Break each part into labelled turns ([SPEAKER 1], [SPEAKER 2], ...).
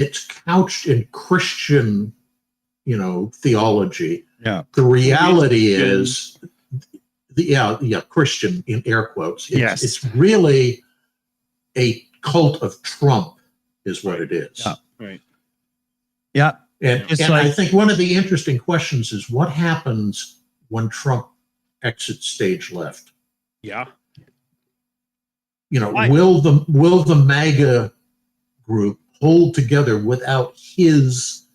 [SPEAKER 1] it's couched in Christian, theology.
[SPEAKER 2] Yeah.
[SPEAKER 1] The reality is, Christian in air quotes. It's really a cult of Trump, is what it is.
[SPEAKER 2] Yeah. Right. Yeah.
[SPEAKER 1] And I think one of the interesting questions is what happens when Trump exits stage left?
[SPEAKER 3] Yeah.
[SPEAKER 1] Will the MAGA group hold together without his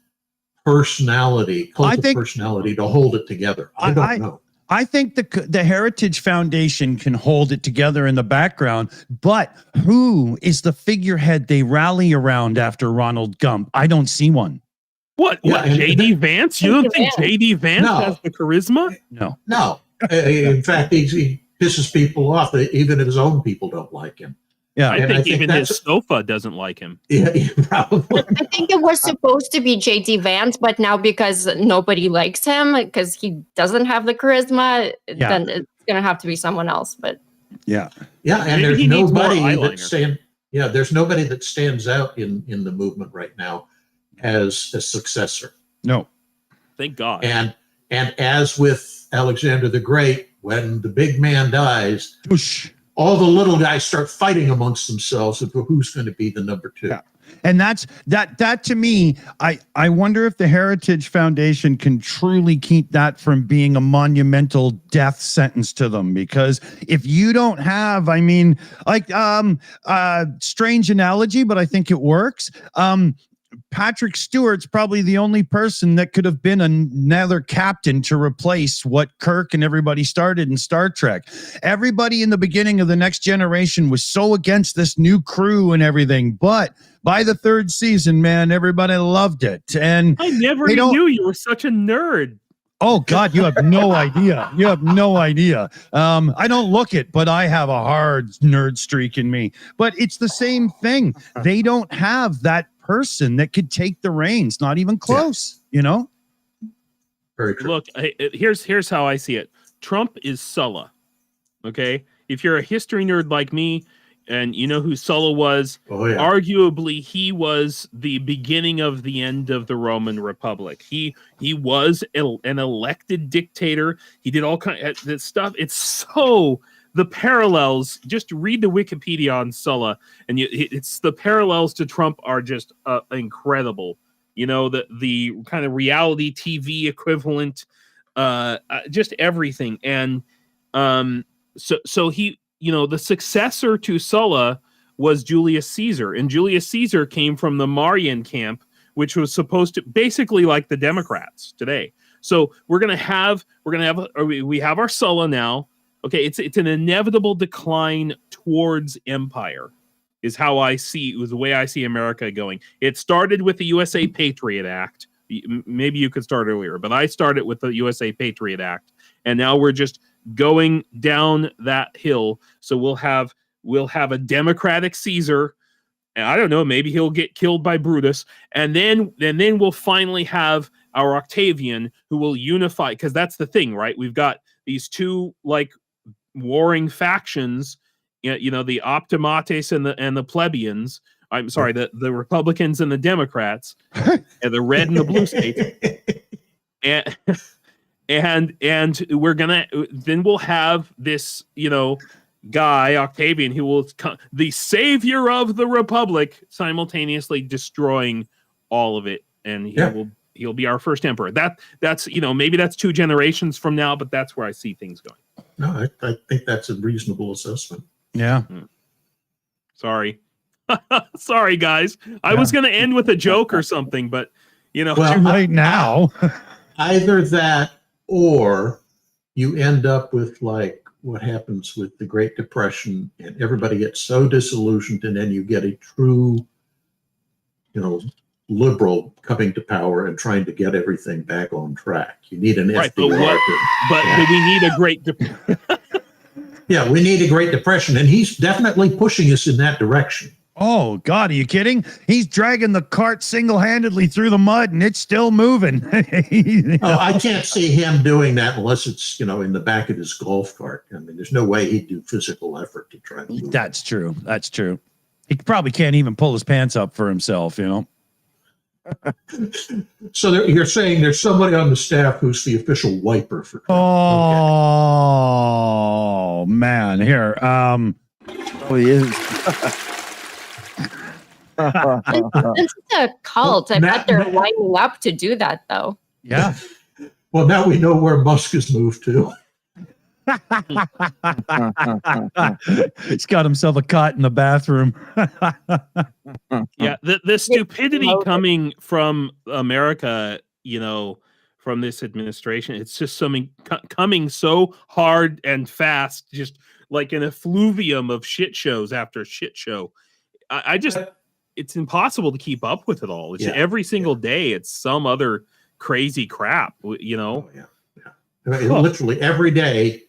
[SPEAKER 1] personality, personality to hold it together? I don't know.
[SPEAKER 2] I think the Heritage Foundation can hold it together in the background, but who is the figurehead they rally around after Ronald Gump? I don't see one.
[SPEAKER 3] What? J.D. Vance? You don't think J.D. Vance has the charisma?
[SPEAKER 2] No.
[SPEAKER 1] In fact, he pisses people off. Even his own people don't like him.
[SPEAKER 3] Yeah, I think even his sofa doesn't like him.
[SPEAKER 1] Yeah, probably.
[SPEAKER 4] I think it was supposed to be J.D. Vance, but now because nobody likes him, because he doesn't have the charisma, then it's going to have to be someone else. But
[SPEAKER 1] and there's nobody there's nobody that stands out in the movement right now as a successor.
[SPEAKER 2] No,
[SPEAKER 3] thank God.
[SPEAKER 1] And as with Alexander the Great, when the big man dies, all the little guys start fighting amongst themselves over who's going to be the number two.
[SPEAKER 2] Yeah. And that to me, I wonder if the Heritage Foundation can truly keep that from being a monumental death sentence to them. Because if you don't have, strange analogy, but I think it works. Patrick Stewart's probably the only person that could have been another captain to replace what Kirk and everybody started in Star Trek. Everybody in the beginning of The Next Generation was so against this new crew and everything, but by the third season, man, everybody loved it. And
[SPEAKER 3] I never knew you were such a nerd.
[SPEAKER 2] Oh God, you have no idea. You have no idea. I don't look it, but I have a hard nerd streak in me. But it's the same thing. They don't have that person that could take the reins, not even close.
[SPEAKER 1] Very true.
[SPEAKER 3] Look, here's how I see it. Trump is Sulla. Okay, if you're a history nerd like me, and you know who Sulla was, arguably he was the beginning of the end of the Roman Republic. He was an elected dictator. He did all kinds of stuff. It's so. The parallels, just read the Wikipedia on Sulla, and it's the parallels to Trump are just incredible. The kind of reality TV equivalent, just everything. And so he, the successor to Sulla was Julius Caesar, and Julius Caesar came from the Marian camp, which was supposed to basically like the Democrats today. So we have our Sulla now. Okay, it's an inevitable decline towards empire, is how I see it, was the way I see America going. It started with the USA Patriot Act. Maybe you could start earlier, but I started with the USA Patriot Act, and now we're just going down that hill. So we'll have a democratic Caesar, and I don't know, maybe he'll get killed by Brutus, and then we'll finally have our Octavian who will unify, because that's the thing, right? We've got these two warring factions, the optimates and the plebeians. I'm sorry, the Republicans and the Democrats, and the red and the blue states. And we'll have this, guy Octavian who will the savior of the Republic, simultaneously destroying all of it, and he'll be our first emperor. That's maybe that's 2 generations from now, but that's where I see things going.
[SPEAKER 1] No, I think that's a reasonable assessment.
[SPEAKER 2] Yeah.
[SPEAKER 3] Sorry. Sorry, guys. I was going to end with a joke or something, but
[SPEAKER 2] right now.
[SPEAKER 1] Either that, or you end up with what happens with the Great Depression, and everybody gets so disillusioned, and then you get a true, liberal coming to power and trying to get everything back on track. You need an FDR.
[SPEAKER 3] Do we need a Great Depression?
[SPEAKER 1] Yeah, we need a Great Depression, and he's definitely pushing us in that direction.
[SPEAKER 2] Oh, God, are you kidding? He's dragging the cart single-handedly through the mud, and it's still moving.
[SPEAKER 1] I can't see him doing that unless it's, in the back of his golf cart. I mean, there's no way he'd do physical effort to try to move.
[SPEAKER 2] That's true. That's true. He probably can't even pull his pants up for himself,
[SPEAKER 1] So you're saying there's somebody on the staff who's the official wiper for Trump.
[SPEAKER 2] Oh, man. Here.
[SPEAKER 5] Oh, he is.
[SPEAKER 4] This is a cult. I bet they're lining up to do that, though.
[SPEAKER 2] Yeah.
[SPEAKER 1] Well, now we know where Musk has moved to.
[SPEAKER 2] He's got himself a cot in the bathroom.
[SPEAKER 3] Yeah, the stupidity coming from America, from this administration, it's just something coming so hard and fast, just like an effluvium of shit shows after shit show. It's impossible to keep up with it all. It's every single day, it's some other crazy crap,
[SPEAKER 1] Oh, yeah. I mean, literally every day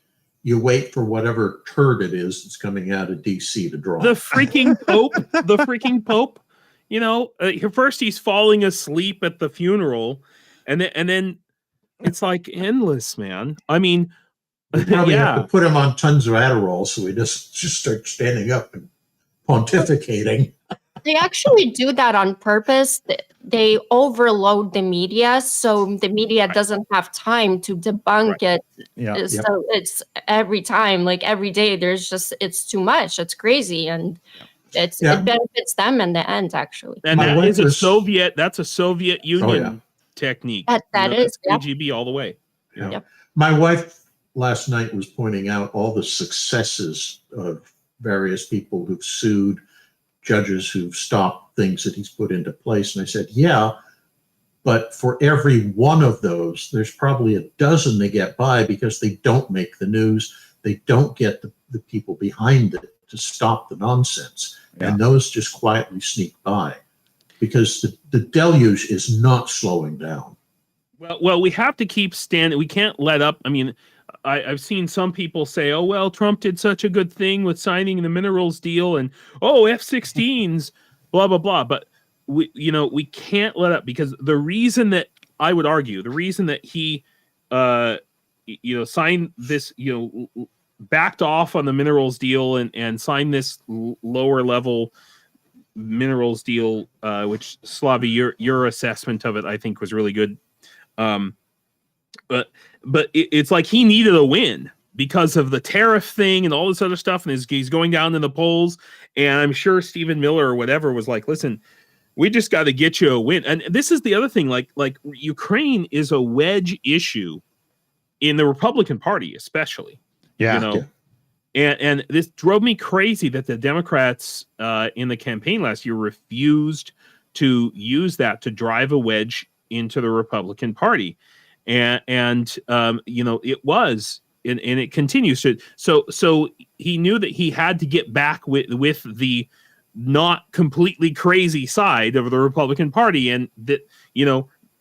[SPEAKER 1] you wait for whatever turd it is that's coming out of DC to draw.
[SPEAKER 3] The freaking Pope, first he's falling asleep at the funeral, and then it's like endless, man. I mean,
[SPEAKER 1] we probably have to put him on tons of Adderall so he just starts standing up and pontificating.
[SPEAKER 4] They actually do that on purpose. They overload the media, so the media doesn't have time to debunk it.
[SPEAKER 2] Yeah.
[SPEAKER 4] So it's every time, like every day, it's too much. It's crazy, and it benefits them in the end, actually.
[SPEAKER 3] And that's a Soviet Union technique.
[SPEAKER 4] That is
[SPEAKER 3] KGB all the way.
[SPEAKER 1] Yeah. Yep. My wife last night was pointing out all the successes of various people who've sued judges who've stopped things that he's put into place. And I said, yeah, but for every one of those, there's probably a dozen that get by because they don't make the news. They don't get the people behind it to stop the nonsense. Yeah. And those just quietly sneak by because the deluge is not slowing down.
[SPEAKER 3] Well, we have to keep standing. We can't let up. I mean, I've seen some people say, oh, well, Trump did such a good thing with signing the minerals deal and, F-16s, blah, blah, blah. But, we can't let up because the reason that I would argue, the reason that he, signed this, backed off on the minerals deal and signed this lower level minerals deal, which Slavi, your assessment of it, I think was really good. But it's like he needed a win because of the tariff thing and all this other stuff, and he's going down in the polls. And I'm sure Stephen Miller or whatever was like, "Listen, we just got to get you a win." And this is the other thing, like Ukraine is a wedge issue in the Republican Party, especially.
[SPEAKER 2] Yeah.
[SPEAKER 3] And this drove me crazy that the Democrats in the campaign last year refused to use that to drive a wedge into the Republican Party. And it was, and it continues to. So he knew that he had to get back with the not completely crazy side of the Republican Party, and that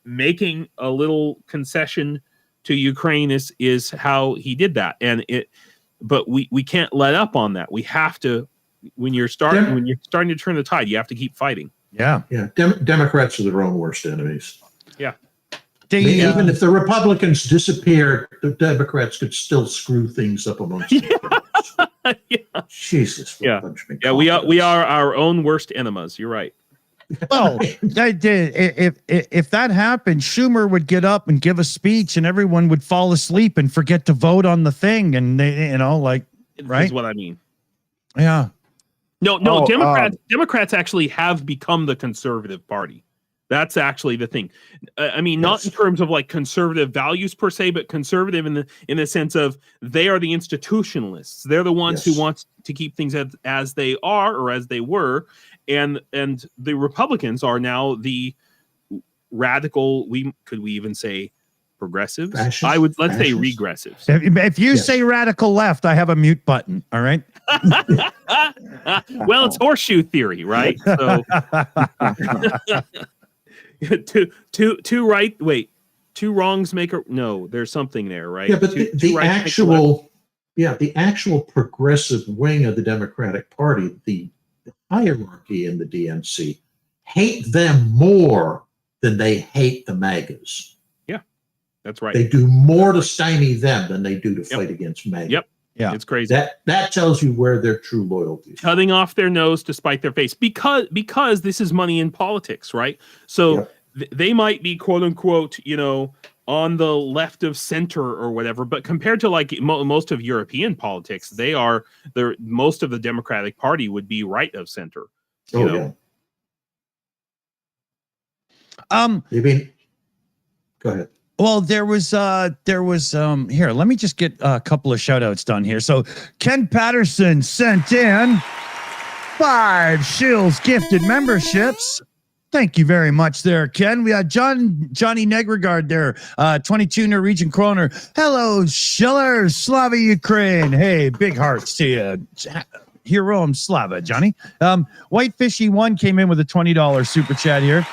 [SPEAKER 3] making a little concession to Ukraine is how he did that. But we can't let up on that. We have to when you're starting to turn the tide, you have to keep fighting.
[SPEAKER 2] Yeah.
[SPEAKER 1] Democrats are their own worst enemies.
[SPEAKER 3] Yeah.
[SPEAKER 1] Even if the Republicans disappeared, the Democrats could still screw things up amongst themselves.
[SPEAKER 3] Yeah.
[SPEAKER 1] Jesus.
[SPEAKER 3] Yeah. We are our own worst enemies. You're right.
[SPEAKER 2] Well, if that happened, Schumer would get up and give a speech, and everyone would fall asleep and forget to vote on the thing, and right?
[SPEAKER 3] That's what I mean.
[SPEAKER 2] Yeah.
[SPEAKER 3] No. Democrats actually have become the conservative party. That's actually the thing. I mean, not in terms of like conservative values per se, but conservative in the sense of they are the institutionalists. They're the ones who want to keep things as they are or as they were, and the Republicans are now the radical. Could we even say progressives? Let's say regressives.
[SPEAKER 2] If you say radical left, I have a mute button. All right.
[SPEAKER 3] Well, it's horseshoe theory, right? So. Two right. Wait, two wrongs make a no. There's something there, right?
[SPEAKER 1] Yeah, but the actual progressive wing of the Democratic Party, the hierarchy in the DNC, hate them more than they hate the MAGAs.
[SPEAKER 3] Yeah, that's right.
[SPEAKER 1] They do more to stymie them than they do to fight against MAGA.
[SPEAKER 3] Yep.
[SPEAKER 2] Yeah,
[SPEAKER 3] it's crazy.
[SPEAKER 1] That tells you where their true loyalty is.
[SPEAKER 3] Cutting off their nose to spite their face because this is money in politics, right? So they might be quote unquote, on the left of center or whatever, but compared to like most of European politics, most of the Democratic Party would be right of center.
[SPEAKER 1] Yeah. You mean? Go ahead.
[SPEAKER 2] Well, there was here, let me just get a couple of shout outs done here. So Ken Patterson sent in 5 Shills gifted memberships. Thank you very much there, Ken. We had Johnny Negregard there, 22 Norwegian kroner. Hello, Schiller, Slava Ukraine. Hey, big hearts to you. Hero Slava, Johnny. Whitefishy1 came in with a $20 super chat here.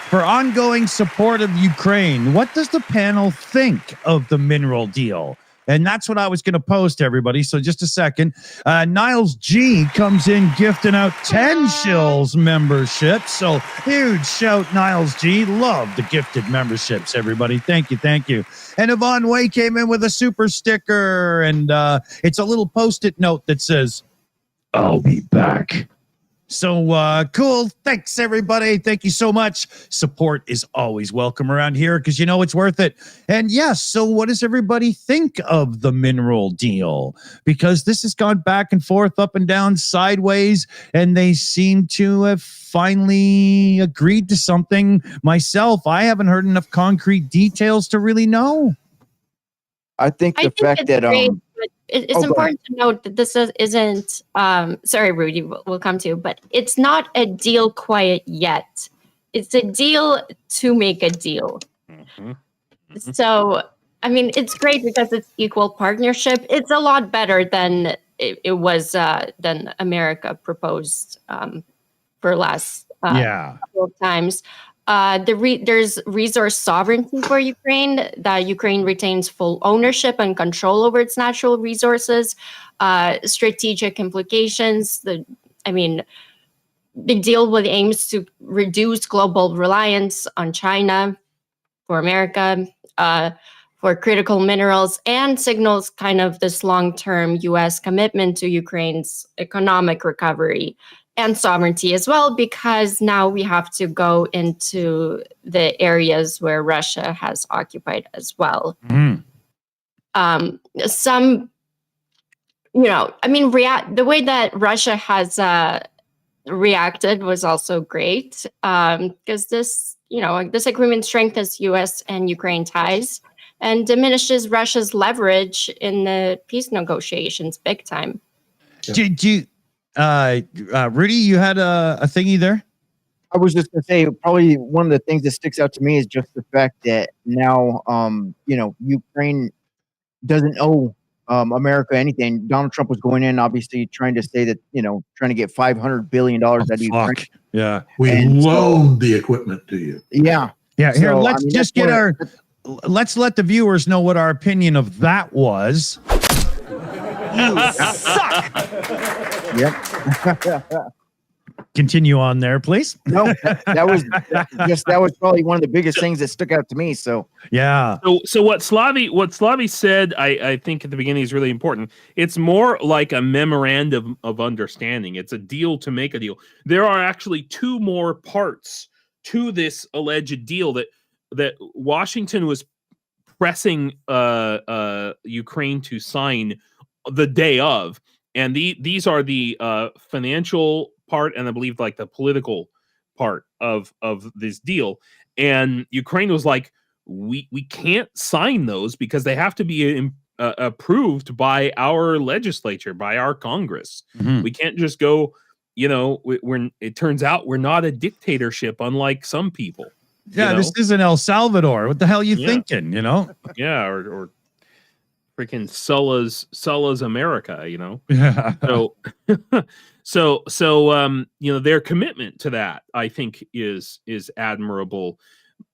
[SPEAKER 2] For ongoing support of Ukraine, what does the panel think of the mineral deal? And that's what I was going to post to everybody. So just a second. Niles G comes in gifting out 10 Shills memberships. So huge shout, Niles G. Love the gifted memberships, everybody. Thank you. Thank you. And Yvonne Way came in with a super sticker. And it's a little Post-it note that says, I'll be back. So cool. Thanks, everybody. Thank you so much. Support is always welcome around here because you know it's worth it. And yes, so what does everybody think of the mineral deal? Because this has gone back and forth, up and down, sideways, and they seem to have finally agreed to something. Myself, I haven't heard enough concrete details to really know.
[SPEAKER 5] I think the fact that
[SPEAKER 4] great, it's important to note that this isn't sorry, Rudy, we'll come to, but it's not a deal quite yet. It's a deal to make a deal.
[SPEAKER 3] Mm-hmm. Mm-hmm.
[SPEAKER 4] So I mean, it's great because it's equal partnership. It's a lot better than it was than America proposed for last couple of times. There's resource sovereignty for Ukraine, that Ukraine retains full ownership and control over its natural resources, strategic implications. The deal with aims to reduce global reliance on China for America, for critical minerals, and signals kind of this long-term U.S. commitment to Ukraine's economic recovery and sovereignty as well, because now we have to go into the areas where Russia has occupied as well.
[SPEAKER 2] Mm.
[SPEAKER 4] The way that Russia has reacted was also great, because this agreement strengthens U.S. and Ukraine ties and diminishes Russia's leverage in the peace negotiations big time.
[SPEAKER 2] Did you? Rudy, you had a thingy there?
[SPEAKER 5] I was just going to say, probably one of the things that sticks out to me is just the fact that now, Ukraine doesn't owe America anything. Donald Trump was going in, obviously, trying to say that, trying to get $500 billion out of Ukraine.
[SPEAKER 2] Yeah.
[SPEAKER 1] We loaned the equipment to you.
[SPEAKER 5] Yeah.
[SPEAKER 2] Yeah. Here, let's let the viewers know what our opinion of that was. You suck.
[SPEAKER 5] Yep.
[SPEAKER 2] Continue on there, please.
[SPEAKER 5] No, that was probably one of the biggest things that stuck out to me. So
[SPEAKER 2] yeah.
[SPEAKER 3] So what Slavi said, I think at the beginning is really important. It's more like a memorandum of understanding. It's a deal to make a deal. There are actually 2 more parts to this alleged deal that Washington was pressing Ukraine to sign the day of. And these are the financial part, and I believe like the political part of this deal. And Ukraine was like, we can't sign those because they have to be approved by our legislature, by our Congress.
[SPEAKER 2] Mm-hmm.
[SPEAKER 3] We can't just go, it turns out we're not a dictatorship, unlike some people.
[SPEAKER 2] Yeah, this isn't El Salvador. What the hell are you thinking,
[SPEAKER 3] Yeah, or freaking Sulla's America,
[SPEAKER 2] Yeah.
[SPEAKER 3] So their commitment to that, I think, is admirable.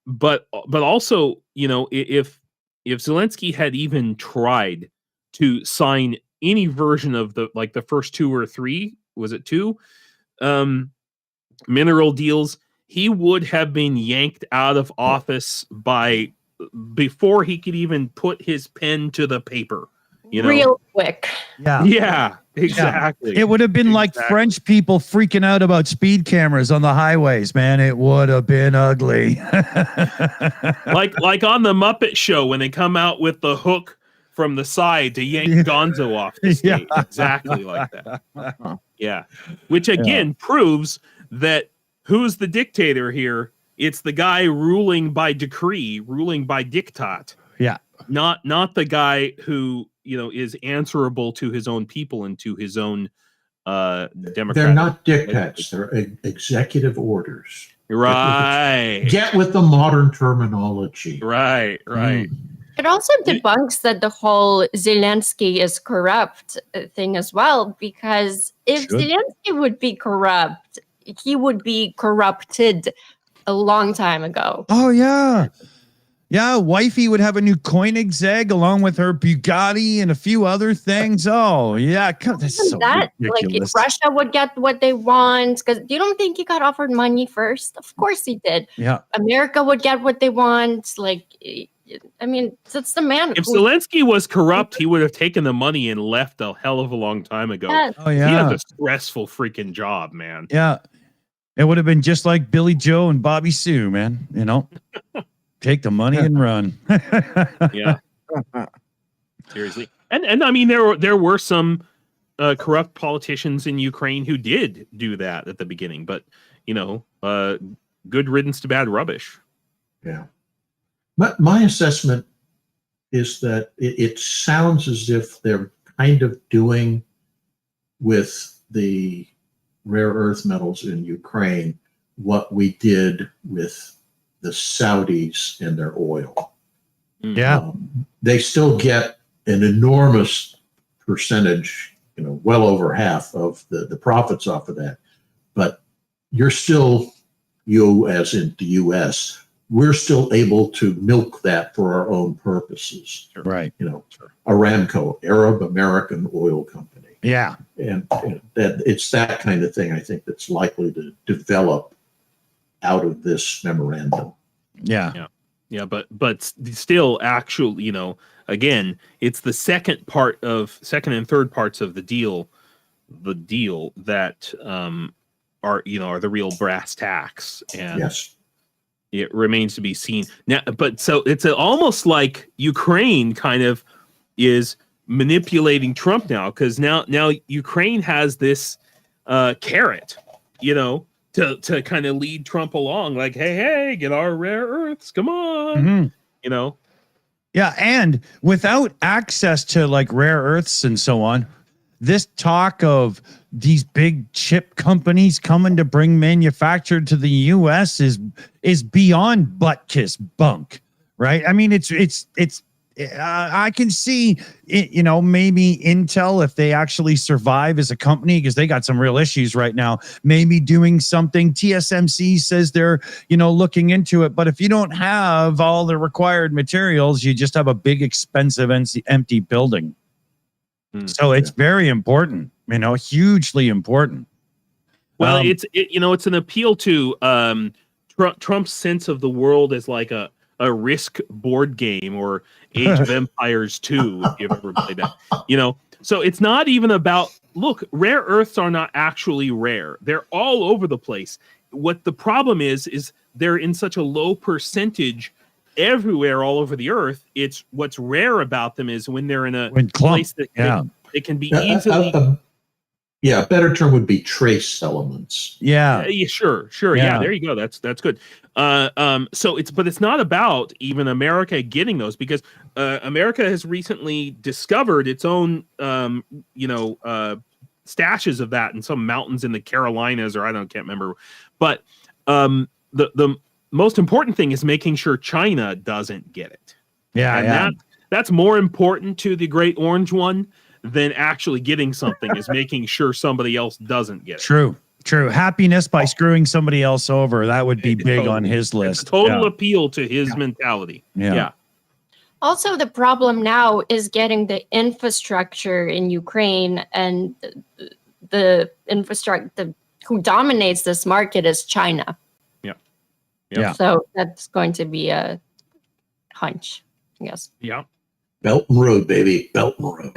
[SPEAKER 3] But also, if Zelensky had even tried to sign any version of the first 2 or 3, was it 2 mineral deals, he would have been yanked out of office before he could even put his pen to the paper. You know?
[SPEAKER 4] Real quick.
[SPEAKER 2] Yeah.
[SPEAKER 3] Yeah, exactly.
[SPEAKER 2] It would have been like French people freaking out about speed cameras on the highways, man. It would have been ugly.
[SPEAKER 3] like on the Muppet Show when they come out with the hook from the side to yank Gonzo off the stage.
[SPEAKER 2] Yeah.
[SPEAKER 3] Exactly like that. Yeah. Which again proves that who's the dictator here? It's the guy ruling by decree, ruling by diktat.
[SPEAKER 2] Yeah.
[SPEAKER 3] Not the guy who, is answerable to his own people and to his own democratic.
[SPEAKER 1] They're not diktats, they're executive orders.
[SPEAKER 3] Right.
[SPEAKER 1] Get with the modern terminology.
[SPEAKER 3] Right.
[SPEAKER 4] It also debunks that the whole Zelensky is corrupt thing as well, because if Zelensky would be corrupt, he would be corrupted a long time ago.
[SPEAKER 2] Oh, yeah. Yeah, wifey would have a new Koenigsegg along with her Bugatti and a few other things. Oh, yeah. That's so ridiculous.
[SPEAKER 4] Like, if Russia would get what they want, because you don't think he got offered money first? Of course he did.
[SPEAKER 2] Yeah.
[SPEAKER 4] America would get what they want. Like, I mean, it's the man.
[SPEAKER 3] If Zelensky was corrupt, he would have taken the money and left a hell of a long time ago.
[SPEAKER 4] Yes.
[SPEAKER 2] Oh, yeah.
[SPEAKER 3] He has a stressful freaking job, man.
[SPEAKER 2] Yeah. It would have been just like Billy Joe and Bobby Sue, man. Take the money and run.
[SPEAKER 3] Yeah. Seriously. And I mean, there were some corrupt politicians in Ukraine who did do that at the beginning, but good riddance to bad rubbish.
[SPEAKER 1] Yeah. My assessment is that it sounds as if they're kind of doing with the rare earth metals in Ukraine what we did with the Saudis and their oil.
[SPEAKER 2] Yeah.
[SPEAKER 1] They still get an enormous percentage, well over half of the profits off of that. But you're still, you as in the US, we're still able to milk that for our own purposes.
[SPEAKER 2] Right.
[SPEAKER 1] Aramco, Arab American Oil Company.
[SPEAKER 2] Yeah.
[SPEAKER 1] And that it's that kind of thing, I think, that's likely to develop out of this memorandum.
[SPEAKER 2] Yeah.
[SPEAKER 3] Yeah, but still, actually, again, it's the second and third parts of the deal that are the real brass tacks, and
[SPEAKER 1] yes,
[SPEAKER 3] it remains to be seen now. But so it's almost like Ukraine kind of is manipulating Trump now, because now Ukraine has this carrot, to kind of lead Trump along, like, hey, get our rare earths, come on,
[SPEAKER 2] Yeah, and without access to like rare earths and so on, this talk of these big chip companies coming to bring manufactured to the U.S. is beyond butt kiss bunk, right? I mean, it's I can see it, maybe Intel, if they actually survive as a company, because they got some real issues right now, maybe doing something. TSMC says they're, looking into it. But if you don't have all the required materials, you just have a big, expensive, empty building. So it's very important, hugely important.
[SPEAKER 3] Well, it's an appeal to Trump's sense of the world as like a Risk board game or Age of Empires 2, if you've ever played that. So it's not even about, look, rare earths are not actually rare. They're all over the place. What the problem is they're in such a low percentage everywhere all over the earth. It's what's rare about them is when they're in a place that it can be easily...
[SPEAKER 1] a better term would be trace elements.
[SPEAKER 2] Yeah.
[SPEAKER 3] Sure. Yeah, there you go. That's good. So it's not about even America getting those, because America has recently discovered its own stashes of that in some mountains in the Carolinas, or can't remember. But the most important thing is making sure China doesn't get it. And that's more important to the Great Orange One than actually getting something, is making sure somebody else doesn't get it.
[SPEAKER 2] True. Happiness by screwing somebody else over. That would be big on his list.
[SPEAKER 3] It's a total appeal to his mentality. Yeah.
[SPEAKER 4] Also, the problem now is getting the infrastructure in Ukraine, and the infrastructure who dominates this market is China.
[SPEAKER 3] Yeah.
[SPEAKER 4] So that's going to be a hunch, I guess.
[SPEAKER 3] Yeah.
[SPEAKER 1] Belt and Road, baby. Belt and Road.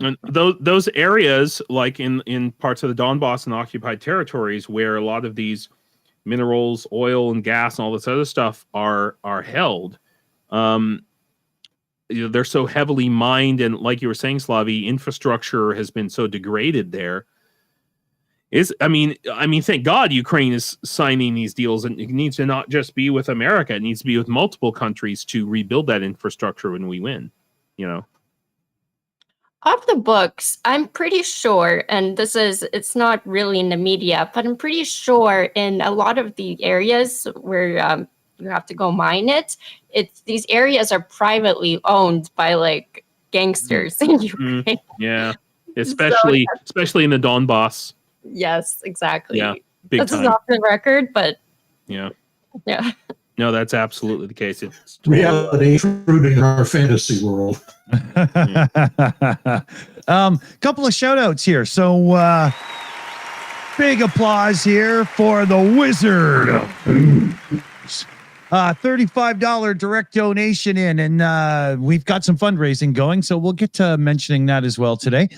[SPEAKER 3] And those areas, like in parts of the Donbass and occupied territories, where a lot of these minerals, oil, and gas, and all this other stuff are held, they're so heavily mined, and like you were saying, Slavi, infrastructure has been so degraded there. I mean, thank God Ukraine is signing these deals, and it needs to not just be with America; it needs to be with multiple countries to rebuild that infrastructure when we win.
[SPEAKER 4] Off the books, I'm pretty sure, and it's not really in the media, but I'm pretty sure in a lot of the areas where you have to go mine these areas are privately owned by like gangsters in Ukraine.
[SPEAKER 3] Yeah, especially in the Donbass.
[SPEAKER 4] Yes, exactly.
[SPEAKER 3] Yeah, big
[SPEAKER 4] this
[SPEAKER 3] time.
[SPEAKER 4] is off the record, but
[SPEAKER 3] yeah.
[SPEAKER 4] No,
[SPEAKER 3] that's absolutely the case. It's
[SPEAKER 1] reality intruding in our fantasy world.
[SPEAKER 2] Couple of shout outs here. So big applause here for the Wizard of Booze. $35 direct donation in, and we've got some fundraising going, so we'll get to mentioning that as well today.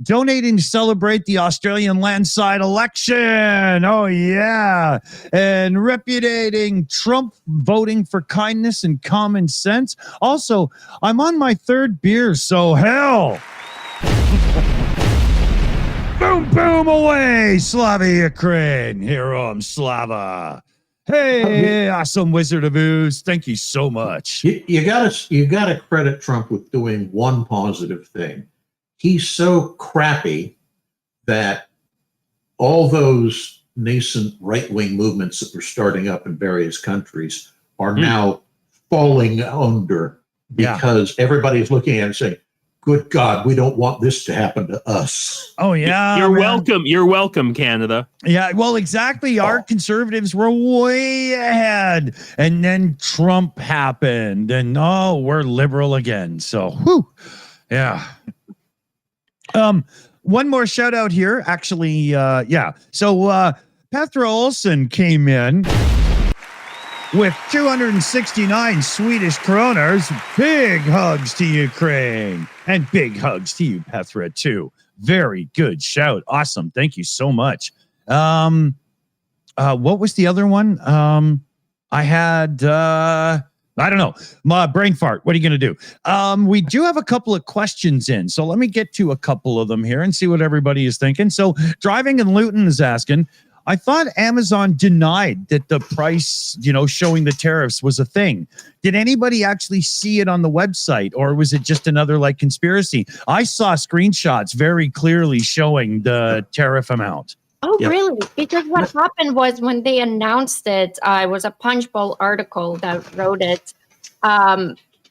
[SPEAKER 2] Donating to celebrate the Australian landside election. Oh, yeah. And repudiating Trump voting for kindness and common sense. Also, I'm on my third beer, so hell. Boom, boom, away, Slava Ukraine. Herom Slava. Hey, awesome Wizard of Ooze. Thank you so much.
[SPEAKER 1] You gotta credit Trump with doing one positive thing. He's so crappy that all those nascent right-wing movements that were starting up in various countries are now falling under because everybody's looking at it and saying, good God, we don't want this to happen to us.
[SPEAKER 2] Oh, yeah.
[SPEAKER 3] You're welcome. You're welcome, Canada.
[SPEAKER 2] Yeah, well, exactly. Our conservatives were way ahead. And then Trump happened. And we're liberal again. So, whew. Yeah. One more shout out here. Actually, So Petra Olsen came in with 269 Swedish kroners. Big hugs to Ukraine. And big hugs to you, Petra, too. Very good shout. Awesome. Thank you so much. What was the other one? I had I don't know. My brain fart. What are you going to do? We do have a couple of questions in. So let me get to a couple of them here and see what everybody is thinking. So Driving in Luton is asking, I thought Amazon denied that the price, showing the tariffs was a thing. Did anybody actually see it on the website, or was it just another conspiracy? I saw screenshots very clearly showing the tariff amount.
[SPEAKER 4] Oh, really? Because what happened was when they announced it, it was a Punchbowl article that wrote it.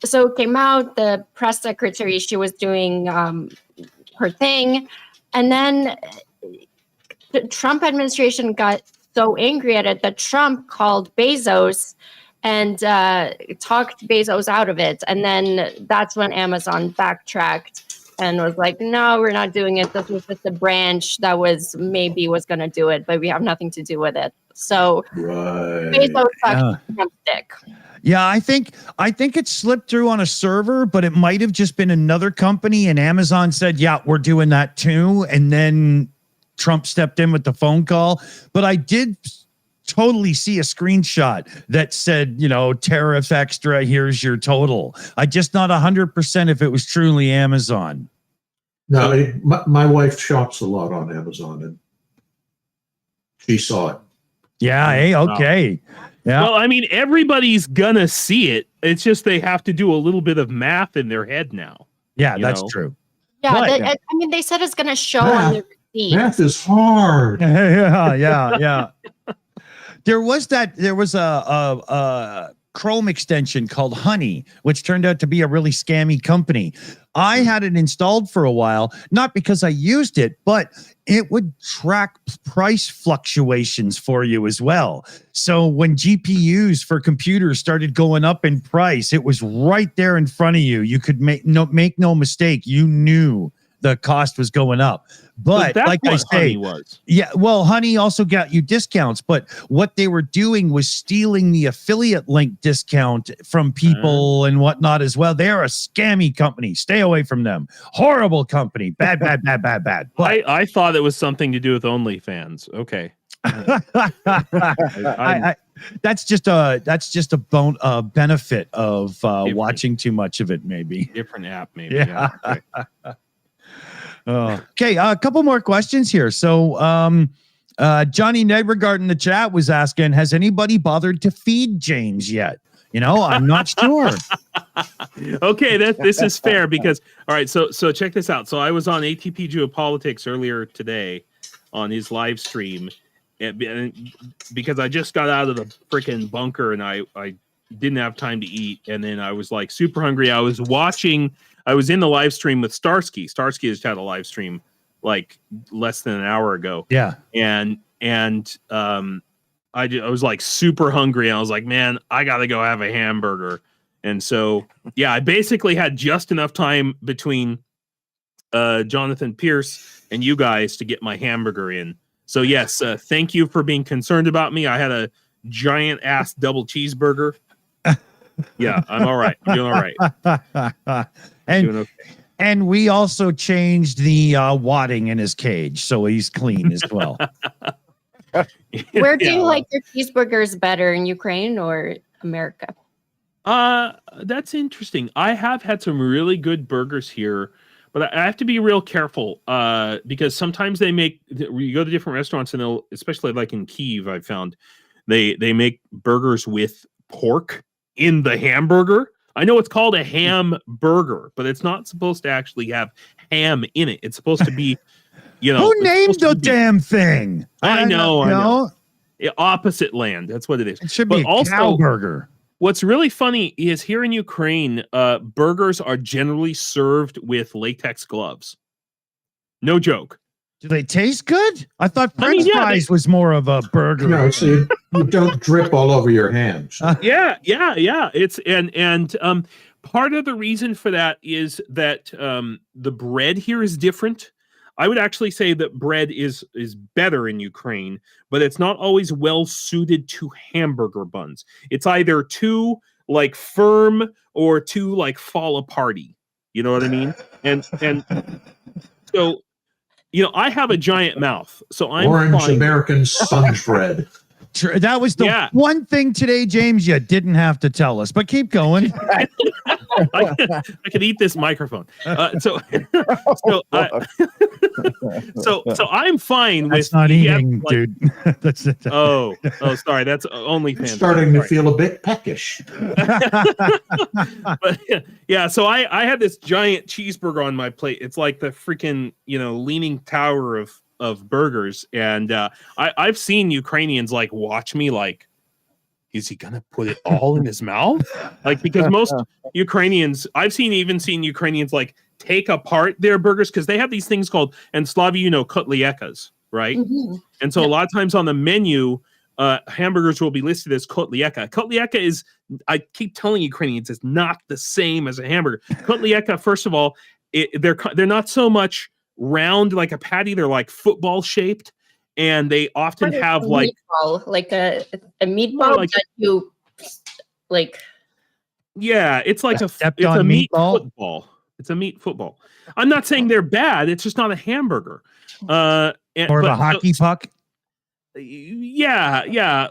[SPEAKER 4] So it came out, the press secretary, she was doing her thing. And then the Trump administration got so angry at it that Trump called Bezos and talked Bezos out of it. And then that's when Amazon backtracked and was like, no, we're not doing it. This was just a branch that was going to do it, but we have nothing to do with it. So Bezos sucked Trump's dick.
[SPEAKER 2] Yeah, I think it slipped through on a server, but it might have just been another company, and Amazon said, yeah, we're doing that too. And then Trump stepped in with the phone call. But I did totally see a screenshot that said, tariff extra, here's your total. I just not 100% if it was truly Amazon.
[SPEAKER 1] No, my wife shops a lot on Amazon, and she saw it.
[SPEAKER 2] Yeah, hey, okay. Yeah.
[SPEAKER 3] Well, everybody's gonna see it. It's just they have to do a little bit of math in their head now.
[SPEAKER 2] Yeah, that's true.
[SPEAKER 4] Yeah, they said it's going to show on the receipt.
[SPEAKER 1] Math is hard.
[SPEAKER 2] Yeah. There was a Chrome extension called Honey, which turned out to be a really scammy company. I had it installed for a while, not because I used it, but it would track price fluctuations for you as well. So when GPUs for computers started going up in price, it was right there in front of you. You could make no mistake. You knew the cost was going up. But
[SPEAKER 3] that's
[SPEAKER 2] like I
[SPEAKER 3] what
[SPEAKER 2] say,
[SPEAKER 3] honey was.
[SPEAKER 2] yeah, well, honey also got you discounts, but what they were doing was stealing the affiliate link discount from people and whatnot as well. They're a scammy company. Stay away from them. Horrible company. Bad, bad, bad, bad, bad. But
[SPEAKER 3] I thought it was something to do with OnlyFans. Okay.
[SPEAKER 2] that's just a benefit of watching too much of it, maybe.
[SPEAKER 3] Different app, maybe. Yeah. Okay.
[SPEAKER 2] Okay, a couple more questions here. So, Johnny Negregard in the chat was asking, has anybody bothered to feed James yet? I'm not sure.
[SPEAKER 3] Okay, this is fair because all right, so check this out. So I was on ATP Geopolitics earlier today on his live stream, and because I just got out of the freaking bunker and I didn't have time to eat, and then I was like super hungry. I was in the live stream with Starsky. Starsky just had a live stream like less than an hour ago.
[SPEAKER 2] Yeah.
[SPEAKER 3] And I was like super hungry. And I was like, man, I got to go have a hamburger. And so, yeah, I basically had just enough time between Jonathan Pierce and you guys to get my hamburger in. So yes, thank you for being concerned about me. I had a giant ass double cheeseburger. Yeah, I'm all right. I'm doing all right. Doing okay.
[SPEAKER 2] And we also changed the wadding in his cage, so he's clean as well.
[SPEAKER 4] Where do you like your cheeseburgers better, in Ukraine or America?
[SPEAKER 3] That's interesting. I have had some really good burgers here, but I have to be real careful because sometimes you go to different restaurants and they'll, especially like in Kyiv, I've found they make burgers with pork in the hamburger. I know it's called a ham burger, but it's not supposed to actually have ham in it. It's supposed to be,
[SPEAKER 2] who named the damn thing?
[SPEAKER 3] I know. Opposite land. That's what it is.
[SPEAKER 2] It should be a cow burger.
[SPEAKER 3] What's really funny is here in Ukraine, burgers are generally served with latex gloves. No joke.
[SPEAKER 2] Do they taste good? I thought French fries was more of a burger.
[SPEAKER 1] No, so you don't drip all over your hands.
[SPEAKER 3] Yeah. It's and part of the reason for that is that the bread here is different. I would actually say that bread is better in Ukraine, but it's not always well suited to hamburger buns. It's either too like firm or too like fall aparty. You know what I mean? And so I have a giant mouth, so I'm
[SPEAKER 1] orange
[SPEAKER 3] fine.
[SPEAKER 1] American sponge bread.
[SPEAKER 2] That was the one thing today, James, you didn't have to tell us, but keep going.
[SPEAKER 3] I could eat this microphone. So I'm fine with.
[SPEAKER 2] That's not eating, dude. That's it.
[SPEAKER 3] Oh, sorry. That's only fans.
[SPEAKER 1] Starting to feel a bit peckish.
[SPEAKER 3] But yeah, so I had this giant cheeseburger on my plate. It's like the freaking leaning tower of burgers, and I've seen Ukrainians like watch me like, is he gonna put it all in his mouth? Like, because most Ukrainians, I've seen Ukrainians like take apart their burgers because they have these things called, and Slavia, kotliekas, right? Mm-hmm. And so a lot of times on the menu, hamburgers will be listed as kotlieka. Kotlieka is, I keep telling Ukrainians, it's not the same as a hamburger. Kotlieka, first of all, they're not so much round like a patty, they're like football shaped. And they often have like
[SPEAKER 4] meatball, like a meatball like, that you like.
[SPEAKER 3] Yeah, it's like it's a meat football. It's a meat football. I'm not saying they're bad. It's just not a hamburger.
[SPEAKER 2] Or a hockey puck.
[SPEAKER 3] Yeah.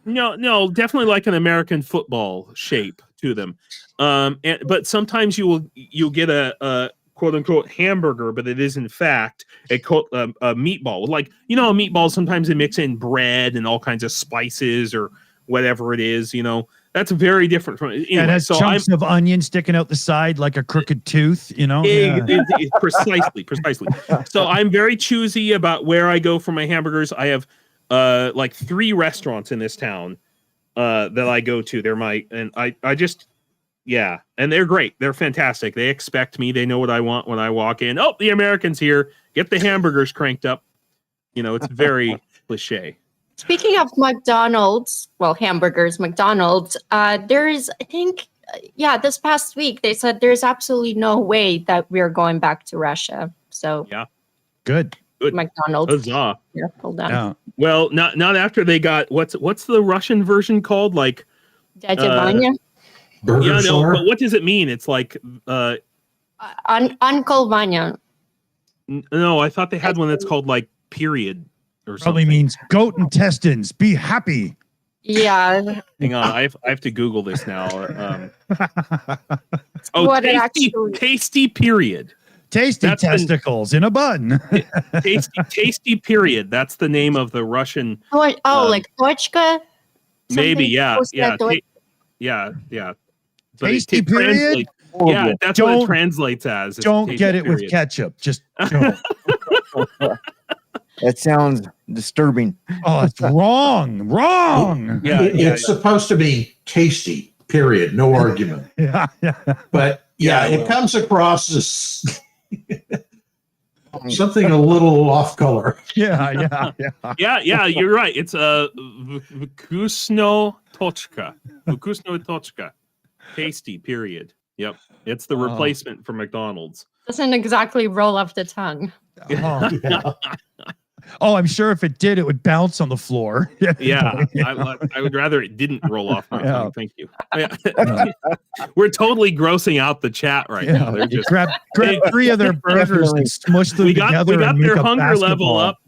[SPEAKER 3] No, definitely like an American football shape to them. But sometimes you'll get a quote unquote hamburger, but it is in fact a meatball. Like, a meatball, sometimes they mix in bread and all kinds of spices or whatever it is, that's very different from it.
[SPEAKER 2] Anyway, it has chunks of onion sticking out the side like a crooked tooth,
[SPEAKER 3] Precisely. So I'm very choosy about where I go for my hamburgers. I have like 3 restaurants in this town that I go to. Yeah, and they're great. They're fantastic. They expect me. They know what I want when I walk in. Oh, the American's here. Get the hamburgers cranked up. It's very cliche.
[SPEAKER 4] Speaking of McDonald's, hamburgers, McDonald's, there's, I think, this past week, they said there's absolutely no way that we're going back to Russia. So
[SPEAKER 3] Yeah.
[SPEAKER 2] Good.
[SPEAKER 4] McDonald's.
[SPEAKER 3] Huzzah.
[SPEAKER 4] Careful them.
[SPEAKER 2] Yeah.
[SPEAKER 3] Well, not after they got what's the Russian version called? Like
[SPEAKER 4] Jajavanya?
[SPEAKER 1] Burger
[SPEAKER 3] yeah, no,
[SPEAKER 1] Czar?
[SPEAKER 3] but what does it mean? It's like
[SPEAKER 4] Uncle Vanya.
[SPEAKER 3] no, I thought they had one that's called like period or
[SPEAKER 2] Probably
[SPEAKER 3] something.
[SPEAKER 2] means goat intestines. Be happy.
[SPEAKER 4] Yeah.
[SPEAKER 3] Hang on, I have to Google this now.
[SPEAKER 4] What it
[SPEAKER 3] tasty,
[SPEAKER 4] actually-
[SPEAKER 3] tasty period.
[SPEAKER 2] Tasty
[SPEAKER 3] That's been-
[SPEAKER 2] testicles in a bun.
[SPEAKER 3] Tasty period. That's the name of the Russian.
[SPEAKER 4] Like Tochka?
[SPEAKER 3] Maybe,
[SPEAKER 4] Something
[SPEAKER 3] yeah,
[SPEAKER 4] close to
[SPEAKER 3] yeah,
[SPEAKER 4] that.
[SPEAKER 3] yeah. But
[SPEAKER 2] Tasty
[SPEAKER 3] it
[SPEAKER 2] period?
[SPEAKER 3] translates. Yeah, that's what
[SPEAKER 2] Don't-
[SPEAKER 3] it translates as. It's
[SPEAKER 2] Don't
[SPEAKER 3] tasty
[SPEAKER 2] get it with
[SPEAKER 3] period.
[SPEAKER 2] ketchup. Just don't.
[SPEAKER 5] That sounds disturbing.
[SPEAKER 2] Oh, it's wrong. Wrong.
[SPEAKER 3] Yeah,
[SPEAKER 1] It's supposed to be tasty, period. No argument.
[SPEAKER 2] Yeah. Yeah.
[SPEAKER 1] But yeah,
[SPEAKER 3] Yeah,
[SPEAKER 1] it comes across as something a little off color.
[SPEAKER 2] Yeah.
[SPEAKER 3] Yeah, you're right. It's Vkusno Tochka. Vkusno Tochka. Tasty, period. Yep. It's the replacement for McDonald's.
[SPEAKER 4] Doesn't exactly roll off the tongue.
[SPEAKER 2] Oh.
[SPEAKER 1] Yeah.
[SPEAKER 2] Oh, I'm sure if it did, it would bounce on the floor.
[SPEAKER 3] Yeah, I would rather it didn't roll off my
[SPEAKER 2] Yeah.
[SPEAKER 3] tongue. Thank you. We're totally grossing out the chat right now. They're just
[SPEAKER 2] grab 3 of their burgers and smush them
[SPEAKER 3] we got
[SPEAKER 2] together. and
[SPEAKER 3] their
[SPEAKER 2] make a
[SPEAKER 3] hunger level
[SPEAKER 2] basketball.
[SPEAKER 3] up.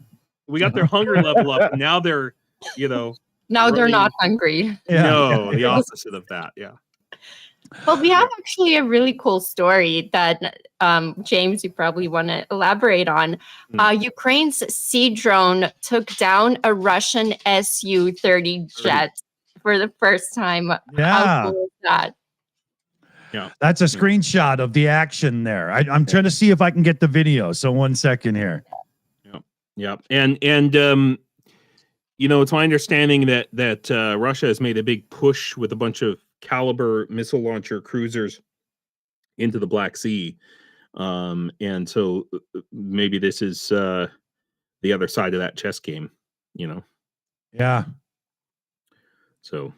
[SPEAKER 3] We got their hunger level up. Now they're,
[SPEAKER 4] Now they're
[SPEAKER 3] Really?
[SPEAKER 4] not hungry.
[SPEAKER 2] Yeah.
[SPEAKER 3] no, the opposite of that. Yeah.
[SPEAKER 4] Well, we have actually a really cool story that James, you probably want to elaborate on. Ukraine's sea drone took down a Russian Su-30 jet for the first time. How
[SPEAKER 2] Yeah.
[SPEAKER 4] cool is that?
[SPEAKER 2] That's a screenshot of the action there. I'm trying to see if I can get the video. So 1 second here.
[SPEAKER 3] Yeah. And it's my understanding that Russia has made a big push with a bunch of Caliber missile launcher cruisers into the Black Sea. And so maybe this is the other side of that chess game,
[SPEAKER 2] Yeah.
[SPEAKER 3] So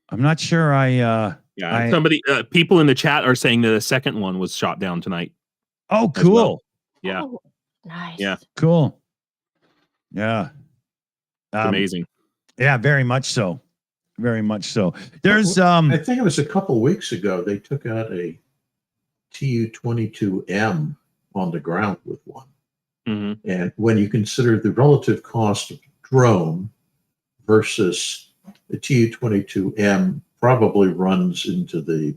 [SPEAKER 2] I'm not sure
[SPEAKER 3] somebody people in the chat are saying that the second one was shot down tonight.
[SPEAKER 2] Oh,
[SPEAKER 3] as
[SPEAKER 2] cool.
[SPEAKER 3] well. Yeah.
[SPEAKER 4] Oh, nice.
[SPEAKER 3] Yeah.
[SPEAKER 2] Cool. Yeah.
[SPEAKER 3] It's amazing.
[SPEAKER 2] Yeah, very much so. Very much so. There's
[SPEAKER 1] I think it was a couple weeks ago they took out a Tu-22M on the ground with one.
[SPEAKER 3] Mm-hmm.
[SPEAKER 1] And when you consider the relative cost of drone versus the Tu-22M probably runs into the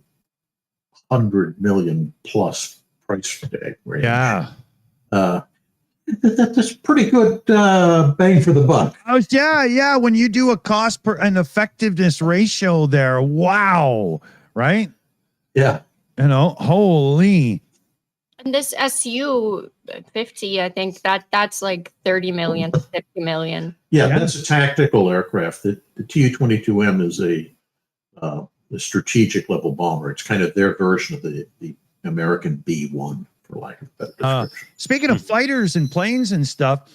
[SPEAKER 1] 100 million plus price tag range.
[SPEAKER 2] yeah.
[SPEAKER 1] That's pretty good bang for the buck.
[SPEAKER 2] Oh, yeah. When you do a cost per an effectiveness ratio there, wow. Right?
[SPEAKER 1] Yeah.
[SPEAKER 2] Holy.
[SPEAKER 4] And this Su-50, I think that's like 30 million to 50 million.
[SPEAKER 1] Yeah,
[SPEAKER 2] Yeah.
[SPEAKER 1] that's a tactical aircraft. The Tu-22M is a strategic level bomber. It's kind of their version of the American B-1, for lack of a better description.
[SPEAKER 2] Speaking of fighters and planes and stuff,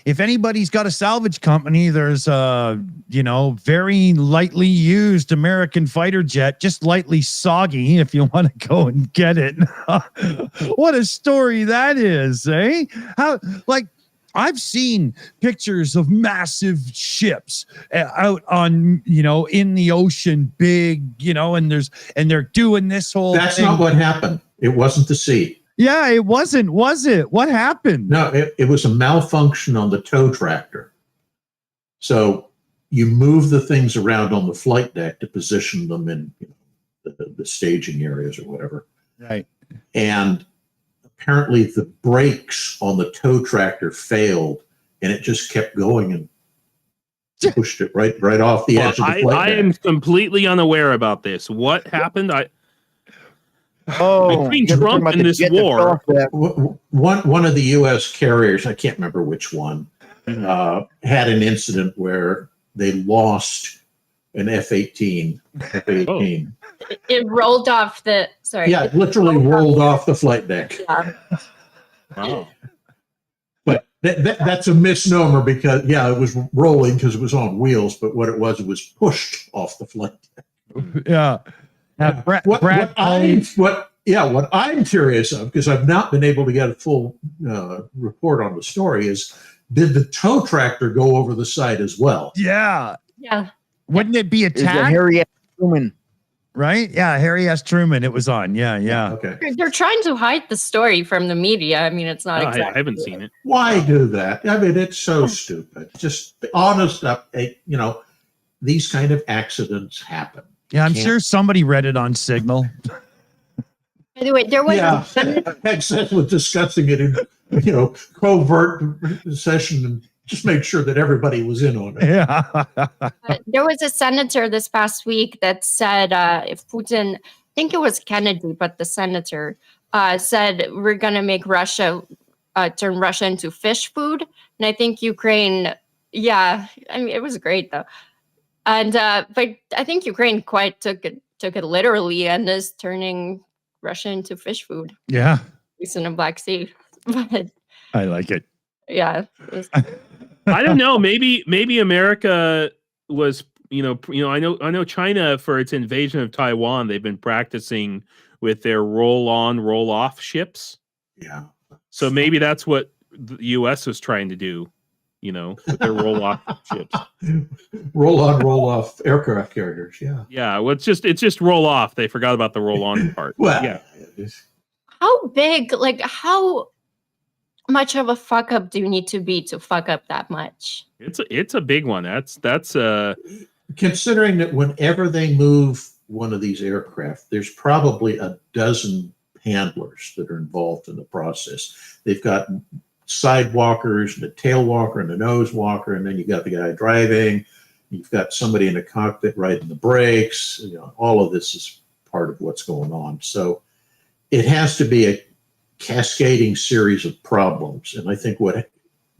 [SPEAKER 2] if anybody's got a salvage company, there's a very lightly used American fighter jet, just lightly soggy if you want to go and get it. What a story that is, eh? I've seen pictures of massive ships out on, in the ocean, big, and they're doing this whole
[SPEAKER 1] That's
[SPEAKER 2] thing.
[SPEAKER 1] not what happened. It wasn't the sea.
[SPEAKER 2] Yeah, it wasn't, was it? What happened?
[SPEAKER 1] No, it was a malfunction on the tow tractor. So you move the things around on the flight deck to position them in the staging areas or whatever.
[SPEAKER 2] Right.
[SPEAKER 1] And apparently the brakes on the tow tractor failed, and it just kept going and pushed it right off the edge of the flight
[SPEAKER 3] I
[SPEAKER 1] deck.
[SPEAKER 3] am completely unaware about this. What happened? Between
[SPEAKER 5] you're talking
[SPEAKER 3] Trump
[SPEAKER 5] about
[SPEAKER 3] and
[SPEAKER 5] the
[SPEAKER 3] this
[SPEAKER 5] jet that
[SPEAKER 3] war-
[SPEAKER 5] fell off that-
[SPEAKER 1] One of the U.S. carriers, I can't remember which one,
[SPEAKER 3] Mhm.
[SPEAKER 1] had an incident where they lost an F-18. F-18.
[SPEAKER 4] It rolled off the, sorry.
[SPEAKER 1] Yeah, it literally rolled off the flight deck.
[SPEAKER 4] Yeah.
[SPEAKER 3] Wow.
[SPEAKER 1] But that's a misnomer because, it was rolling because it was on wheels, but what it was pushed off the flight deck.
[SPEAKER 2] Yeah. Brad,
[SPEAKER 1] What Yeah, what I'm curious of, because I've not been able to get a full report on the story, is did the tow tractor go over the side as well?
[SPEAKER 2] Yeah.
[SPEAKER 4] Yeah.
[SPEAKER 2] Wouldn't it be
[SPEAKER 5] Is the
[SPEAKER 2] attacked?
[SPEAKER 5] Harry S. Truman.
[SPEAKER 2] Right? Yeah, Harry S. Truman. It was on. Yeah.
[SPEAKER 1] Okay.
[SPEAKER 4] They're trying to hide the story from the media. I mean, it's not
[SPEAKER 3] Oh,
[SPEAKER 4] exactly.
[SPEAKER 3] I haven't seen it.
[SPEAKER 1] Why do that? I mean, it's so stupid. Just be honest up. These kind of accidents happen.
[SPEAKER 2] Yeah, I'm sure somebody read it on Signal.
[SPEAKER 4] By the way, there was
[SPEAKER 1] Excess with discussing it in covert session and just make sure that everybody was in on it.
[SPEAKER 2] Yeah.
[SPEAKER 4] there was a senator this past week that said if Putin, I think it was Kennedy, but the senator said we're going to make Russia turn Russia into fish food. And I think Ukraine, I mean, it was great though. And but I think Ukraine quite took it literally and is turning Russia into fish food.
[SPEAKER 2] Yeah.
[SPEAKER 4] At least in the Black Sea. But
[SPEAKER 2] I like it.
[SPEAKER 4] yeah.
[SPEAKER 3] I don't know. Maybe America was, I know China, for its invasion of Taiwan, they've been practicing with their roll-on, roll-off ships.
[SPEAKER 1] Yeah.
[SPEAKER 3] So maybe that's what the U.S. was trying to do, with their roll-off ships.
[SPEAKER 1] Roll-on, roll-off aircraft carriers. Yeah.
[SPEAKER 3] Yeah. Well, it's just roll-off. They forgot about the roll-on part.
[SPEAKER 1] Well,
[SPEAKER 3] yeah.
[SPEAKER 4] How big, like how much of a fuck up do you need to be to fuck up that much?
[SPEAKER 3] It's a big one. That's
[SPEAKER 1] considering that whenever they move one of these aircraft, there's probably a dozen handlers that are involved in the process. They've got side walkers and a tail walker and a nose walker, and then you got the guy driving. You've got somebody in the cockpit riding the brakes. All of this is part of what's going on. So it has to be a cascading series of problems. And I think what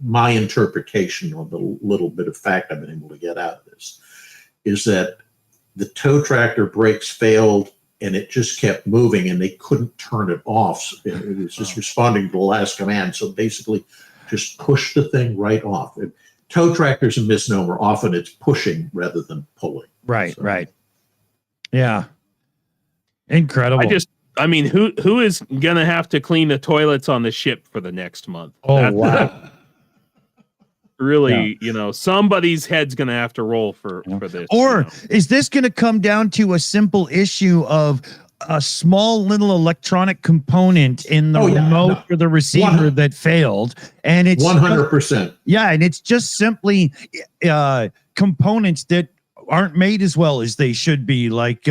[SPEAKER 1] my interpretation on the little bit of fact I've been able to get out of this is that the tow tractor brakes failed and it just kept moving and they couldn't turn it off. It was just responding to the last command. So basically just push the thing right off. Tow tractor's a misnomer. Often it's pushing rather than pulling.
[SPEAKER 2] Right, right. Yeah. Incredible.
[SPEAKER 3] Who is gonna have to clean the toilets on the ship for the next month?
[SPEAKER 2] Oh, wow.
[SPEAKER 3] Really, somebody's head's gonna have to roll for this.
[SPEAKER 2] Or is this gonna come down to a simple issue of a small little electronic component in the remote or the receiver that failed? And it's
[SPEAKER 1] 100%.
[SPEAKER 2] Yeah, and it's just simply components that aren't made as well as they should be. Like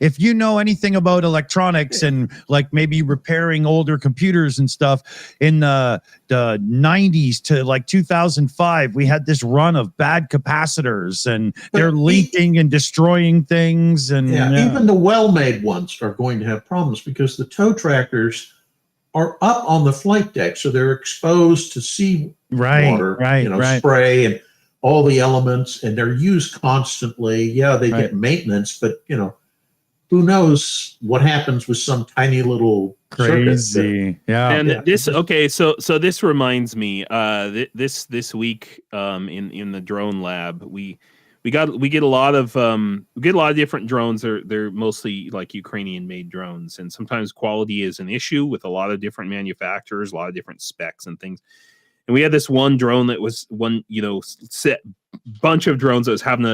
[SPEAKER 2] if you know anything about electronics and like maybe repairing older computers and stuff, in the 90s to like 2005, we had this run of bad capacitors and they're leaking and destroying things. And
[SPEAKER 1] even the well-made ones are going to have problems because the tow tractors are up on the flight deck, so they're exposed to sea water, spray and all the elements, and they're used constantly. Yeah, they get maintenance, but who knows what happens with some tiny little
[SPEAKER 2] crazy.
[SPEAKER 3] And this so this reminds me this week in the drone lab we get a lot of different drones. They're mostly like Ukrainian made drones, and sometimes quality is an issue with a lot of different manufacturers, a lot of different specs and things. And we had this one drone that was set bunch of drones that was having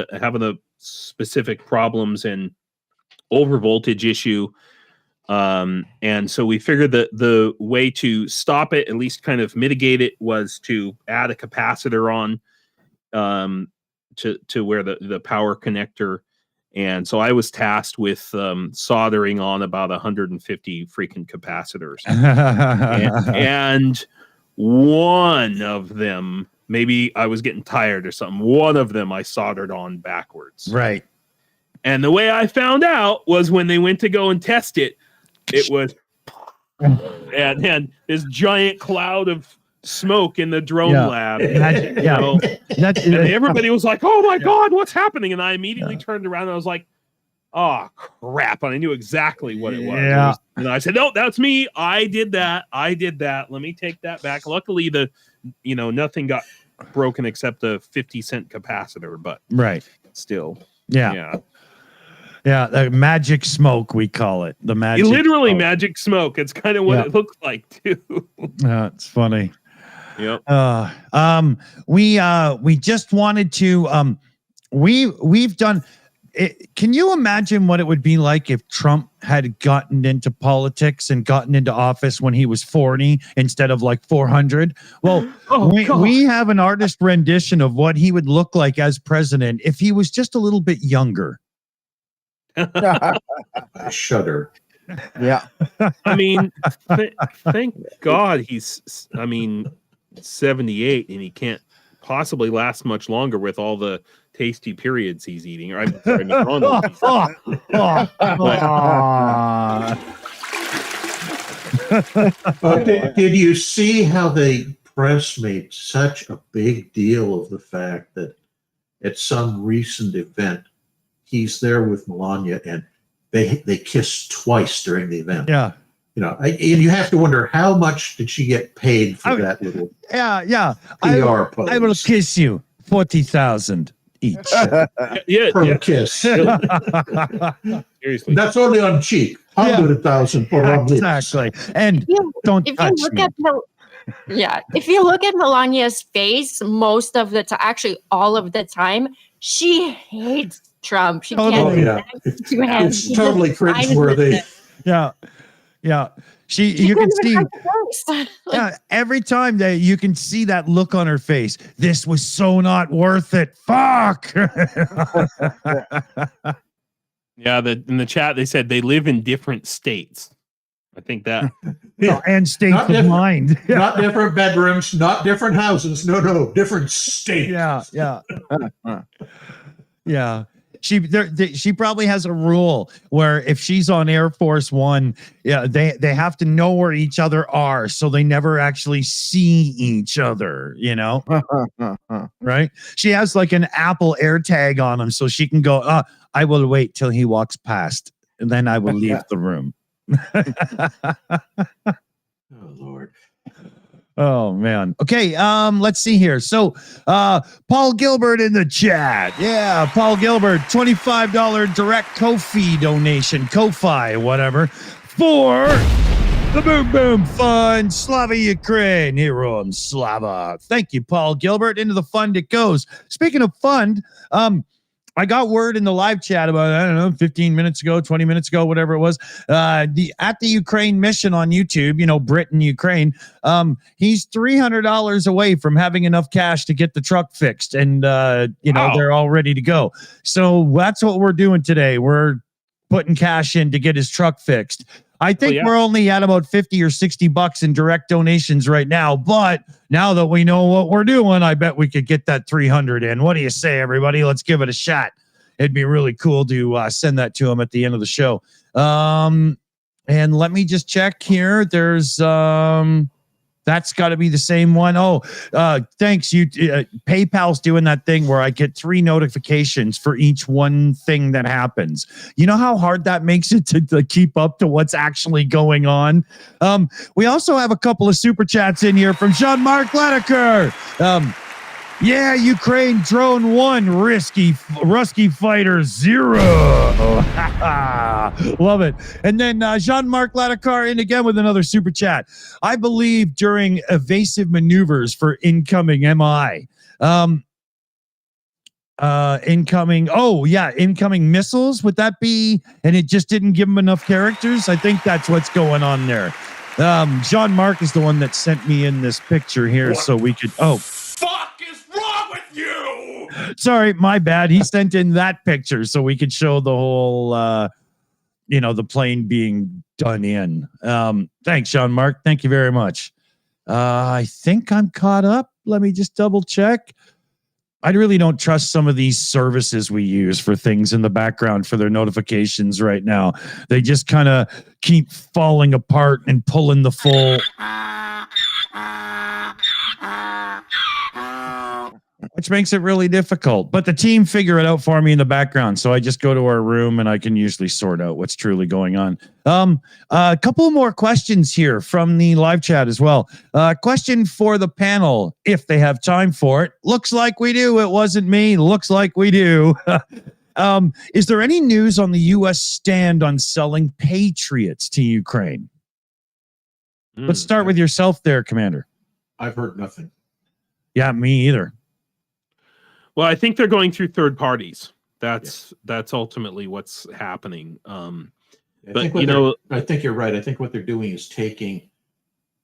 [SPEAKER 3] a specific problems and over voltage issue. And so we figured that the way to stop it, at least kind of mitigate it, was to add a capacitor on to where the power connector. And so I was tasked with soldering on about 150 freaking capacitors. and one of them, maybe I was getting tired or something, one of them I soldered on backwards.
[SPEAKER 2] Right.
[SPEAKER 3] And the way I found out was when they went to go and test it, it was and this giant cloud of smoke in the drone lab. And everybody was like, "Oh my God, what's happening?" And I immediately turned around and I was like, "Oh crap!" And I knew exactly what it was.
[SPEAKER 2] Yeah.
[SPEAKER 3] And I said, "No, that's me. I did that. Let me take that back." Luckily, nothing got broken except a 50-cent capacitor, but
[SPEAKER 2] right.
[SPEAKER 3] Still,
[SPEAKER 2] yeah. The magic smoke, we call it. The magic
[SPEAKER 3] Literally
[SPEAKER 2] smoke.
[SPEAKER 3] magic smoke. It's kind of what it looks like too.
[SPEAKER 2] It's funny.
[SPEAKER 3] Yep.
[SPEAKER 2] We just wanted to we've done it. Can you imagine what it would be like if Trump had gotten into politics and gotten into office when he was 40 instead of like 400? Well, we have an artist rendition of what he would look like as president if he was just a little bit younger.
[SPEAKER 1] I shudder.
[SPEAKER 5] Yeah.
[SPEAKER 3] I mean, thank God he's, 78 and he can't possibly last much longer with all the tasty periods he's eating. I'm sorry, McDonald's.
[SPEAKER 1] Did you see how the press made such a big deal of the fact that at some recent event, he's there with Melania and they kissed twice during the event?
[SPEAKER 2] Yeah.
[SPEAKER 1] And you have to wonder, how much did she get paid for that little PR pose?
[SPEAKER 2] I will kiss you 40,000 each.
[SPEAKER 1] Per kiss.
[SPEAKER 3] Seriously.
[SPEAKER 1] That's only on cheek. 100,000 for on lips.
[SPEAKER 2] Exactly. And don't touch me.
[SPEAKER 4] If you look at Melania's face, most of the time, actually all of the time, she hates Trump. She can't stand to him.
[SPEAKER 1] It's totally cringeworthy.
[SPEAKER 2] Yeah. You can see. Every time that you can see that look on her face. This was so not worth it. Fuck.
[SPEAKER 3] In the chat they said they live in different states. I think that.
[SPEAKER 2] And states of mind.
[SPEAKER 1] Not different bedrooms, not different houses. No, different states.
[SPEAKER 2] Yeah. She probably has a rule where if she's on Air Force One, they have to know where each other are, so they never actually see each other, right? She has like an Apple AirTag on him, so she can go, I will wait till he walks past, and then I will leave the room.
[SPEAKER 1] Oh, Lord.
[SPEAKER 2] Oh man. Okay, let's see here. So Paul Gilbert in the chat. Yeah, Paul Gilbert, $25 direct Ko-fi donation, Ko-fi, whatever, for the Boom Boom Fund, Slava Ukraine, Heroam Slava. Thank you, Paul Gilbert. Into the fund it goes. Speaking of fund, I got word in the live chat about, 15 minutes ago, 20 minutes ago, whatever it was, at the Ukraine mission on YouTube, Britain, Ukraine, he's $300 away from having enough cash to get the truck fixed. And, they're all ready to go. So that's what we're doing today. We're putting cash in to get his truck fixed. I think we're only at about 50 or 60 bucks in direct donations right now. But now that we know what we're doing, I bet we could get that 300 in. What do you say, everybody? Let's give it a shot. It'd be really cool to send that to him at the end of the show. And let me just check here. There's that's got to be the same one. Thanks. PayPal's doing that thing where I get 3 notifications for each one thing that happens. You know how hard that makes it to keep up to what's actually going on? We also have a couple of super chats in here from Jean-Marc Ledecker. Ukraine drone 1, Rusky fighter 0. Love it. And then Jean-Marc Ledecker in again with another super chat. I believe during evasive maneuvers for incoming MI. Incoming missiles. Would that be? And it just didn't give them enough characters. I think that's what's going on there. Jean-Marc is the one that sent me in this picture here, so we could.
[SPEAKER 6] Fuck is wrong with you?
[SPEAKER 2] Sorry, my bad. He sent in that picture so we could show the whole, the plane being done in. Thanks, Jean-Marc. Thank you very much. I think I'm caught up. Let me just double check. I really don't trust some of these services we use for things in the background for their notifications right now. They just kind of keep falling apart and pulling the full. Which makes it really difficult. But the team figure it out for me in the background. So I just go to our room and I can usually sort out what's truly going on. A couple more questions here from the live chat as well. Question for the panel, if they have time for it. Looks like we do. It wasn't me. Looks like we do. Is there any news on the U.S. stand on selling Patriots to Ukraine? Let's start with yourself there, Commander.
[SPEAKER 1] I've heard nothing.
[SPEAKER 2] Yeah, me either.
[SPEAKER 3] Well, I think they're going through third parties. That's ultimately what's happening.
[SPEAKER 1] I think you're right. I think what they're doing is taking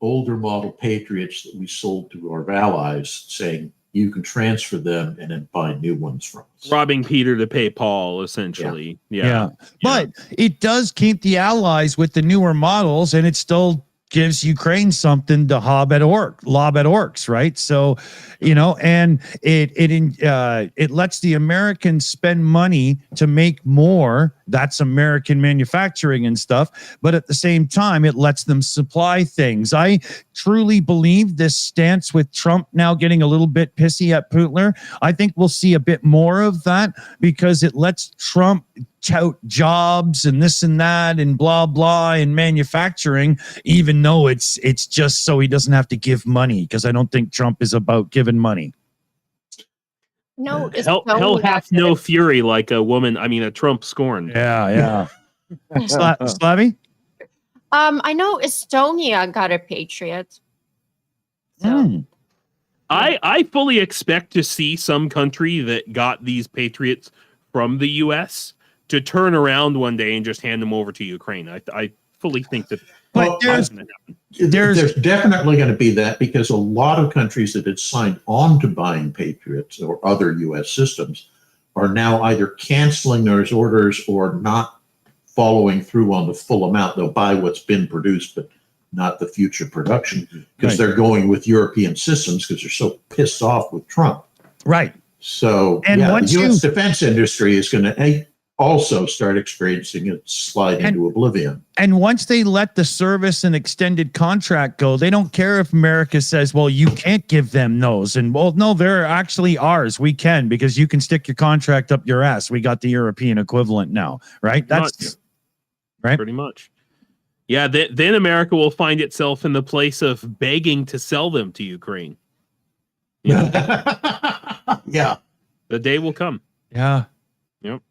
[SPEAKER 1] older model Patriots that we sold to our allies, saying you can transfer them and then buy new ones from us.
[SPEAKER 3] Robbing Peter to pay Paul, essentially. Yeah.
[SPEAKER 2] But it does keep the allies with the newer models, and it still gives Ukraine something to lob at orcs, right? So, and it lets the Americans spend money to make more. That's American manufacturing and stuff. But at the same time, it lets them supply things. I truly believe this stance with Trump now getting a little bit pissy at Putin. I think we'll see a bit more of that because it lets Trump tout jobs and this and that and blah blah in manufacturing, even though it's just so he doesn't have to give money, because I don't think Trump is about giving money.
[SPEAKER 4] No,
[SPEAKER 3] hell hath no fury like a Trump scorned.
[SPEAKER 2] Yeah. Slavy?
[SPEAKER 4] I know Estonia got a Patriot. So.
[SPEAKER 3] I fully expect to see some country that got these Patriots from the U.S. to turn around one day and just hand them over to Ukraine. I fully think that.
[SPEAKER 2] But
[SPEAKER 1] there's definitely going to be that, because a lot of countries that had signed on to buying Patriots or other U.S. systems are now either canceling those orders or not following through on the full amount. They'll buy what's been produced, but not the future production, because they're going with European systems because they're so pissed off with Trump.
[SPEAKER 2] Right.
[SPEAKER 1] So the U.S. defense industry is going to also start experiencing it slide into oblivion.
[SPEAKER 2] And once they let the service and extended contract go, they don't care if America says, well, you can't give them those. And well, no, they're actually ours. We can, because you can stick your contract up your ass. We got the European equivalent now, right? That's right.
[SPEAKER 3] Pretty much. Yeah. Then America will find itself in the place of begging to sell them to Ukraine.
[SPEAKER 1] Yeah.
[SPEAKER 3] The day will come.
[SPEAKER 2] Yeah.
[SPEAKER 3] Yep.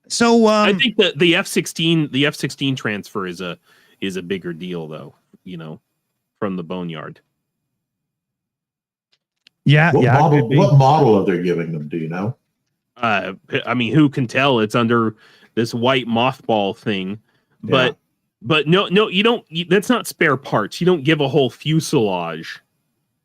[SPEAKER 2] So
[SPEAKER 3] I think that the F-16 transfer is a bigger deal, though, from the boneyard.
[SPEAKER 2] Yeah.
[SPEAKER 1] What model are they giving them? Do you know?
[SPEAKER 3] Who can tell? It's under this white mothball thing, but no, you don't. That's not spare parts. You don't give a whole fuselage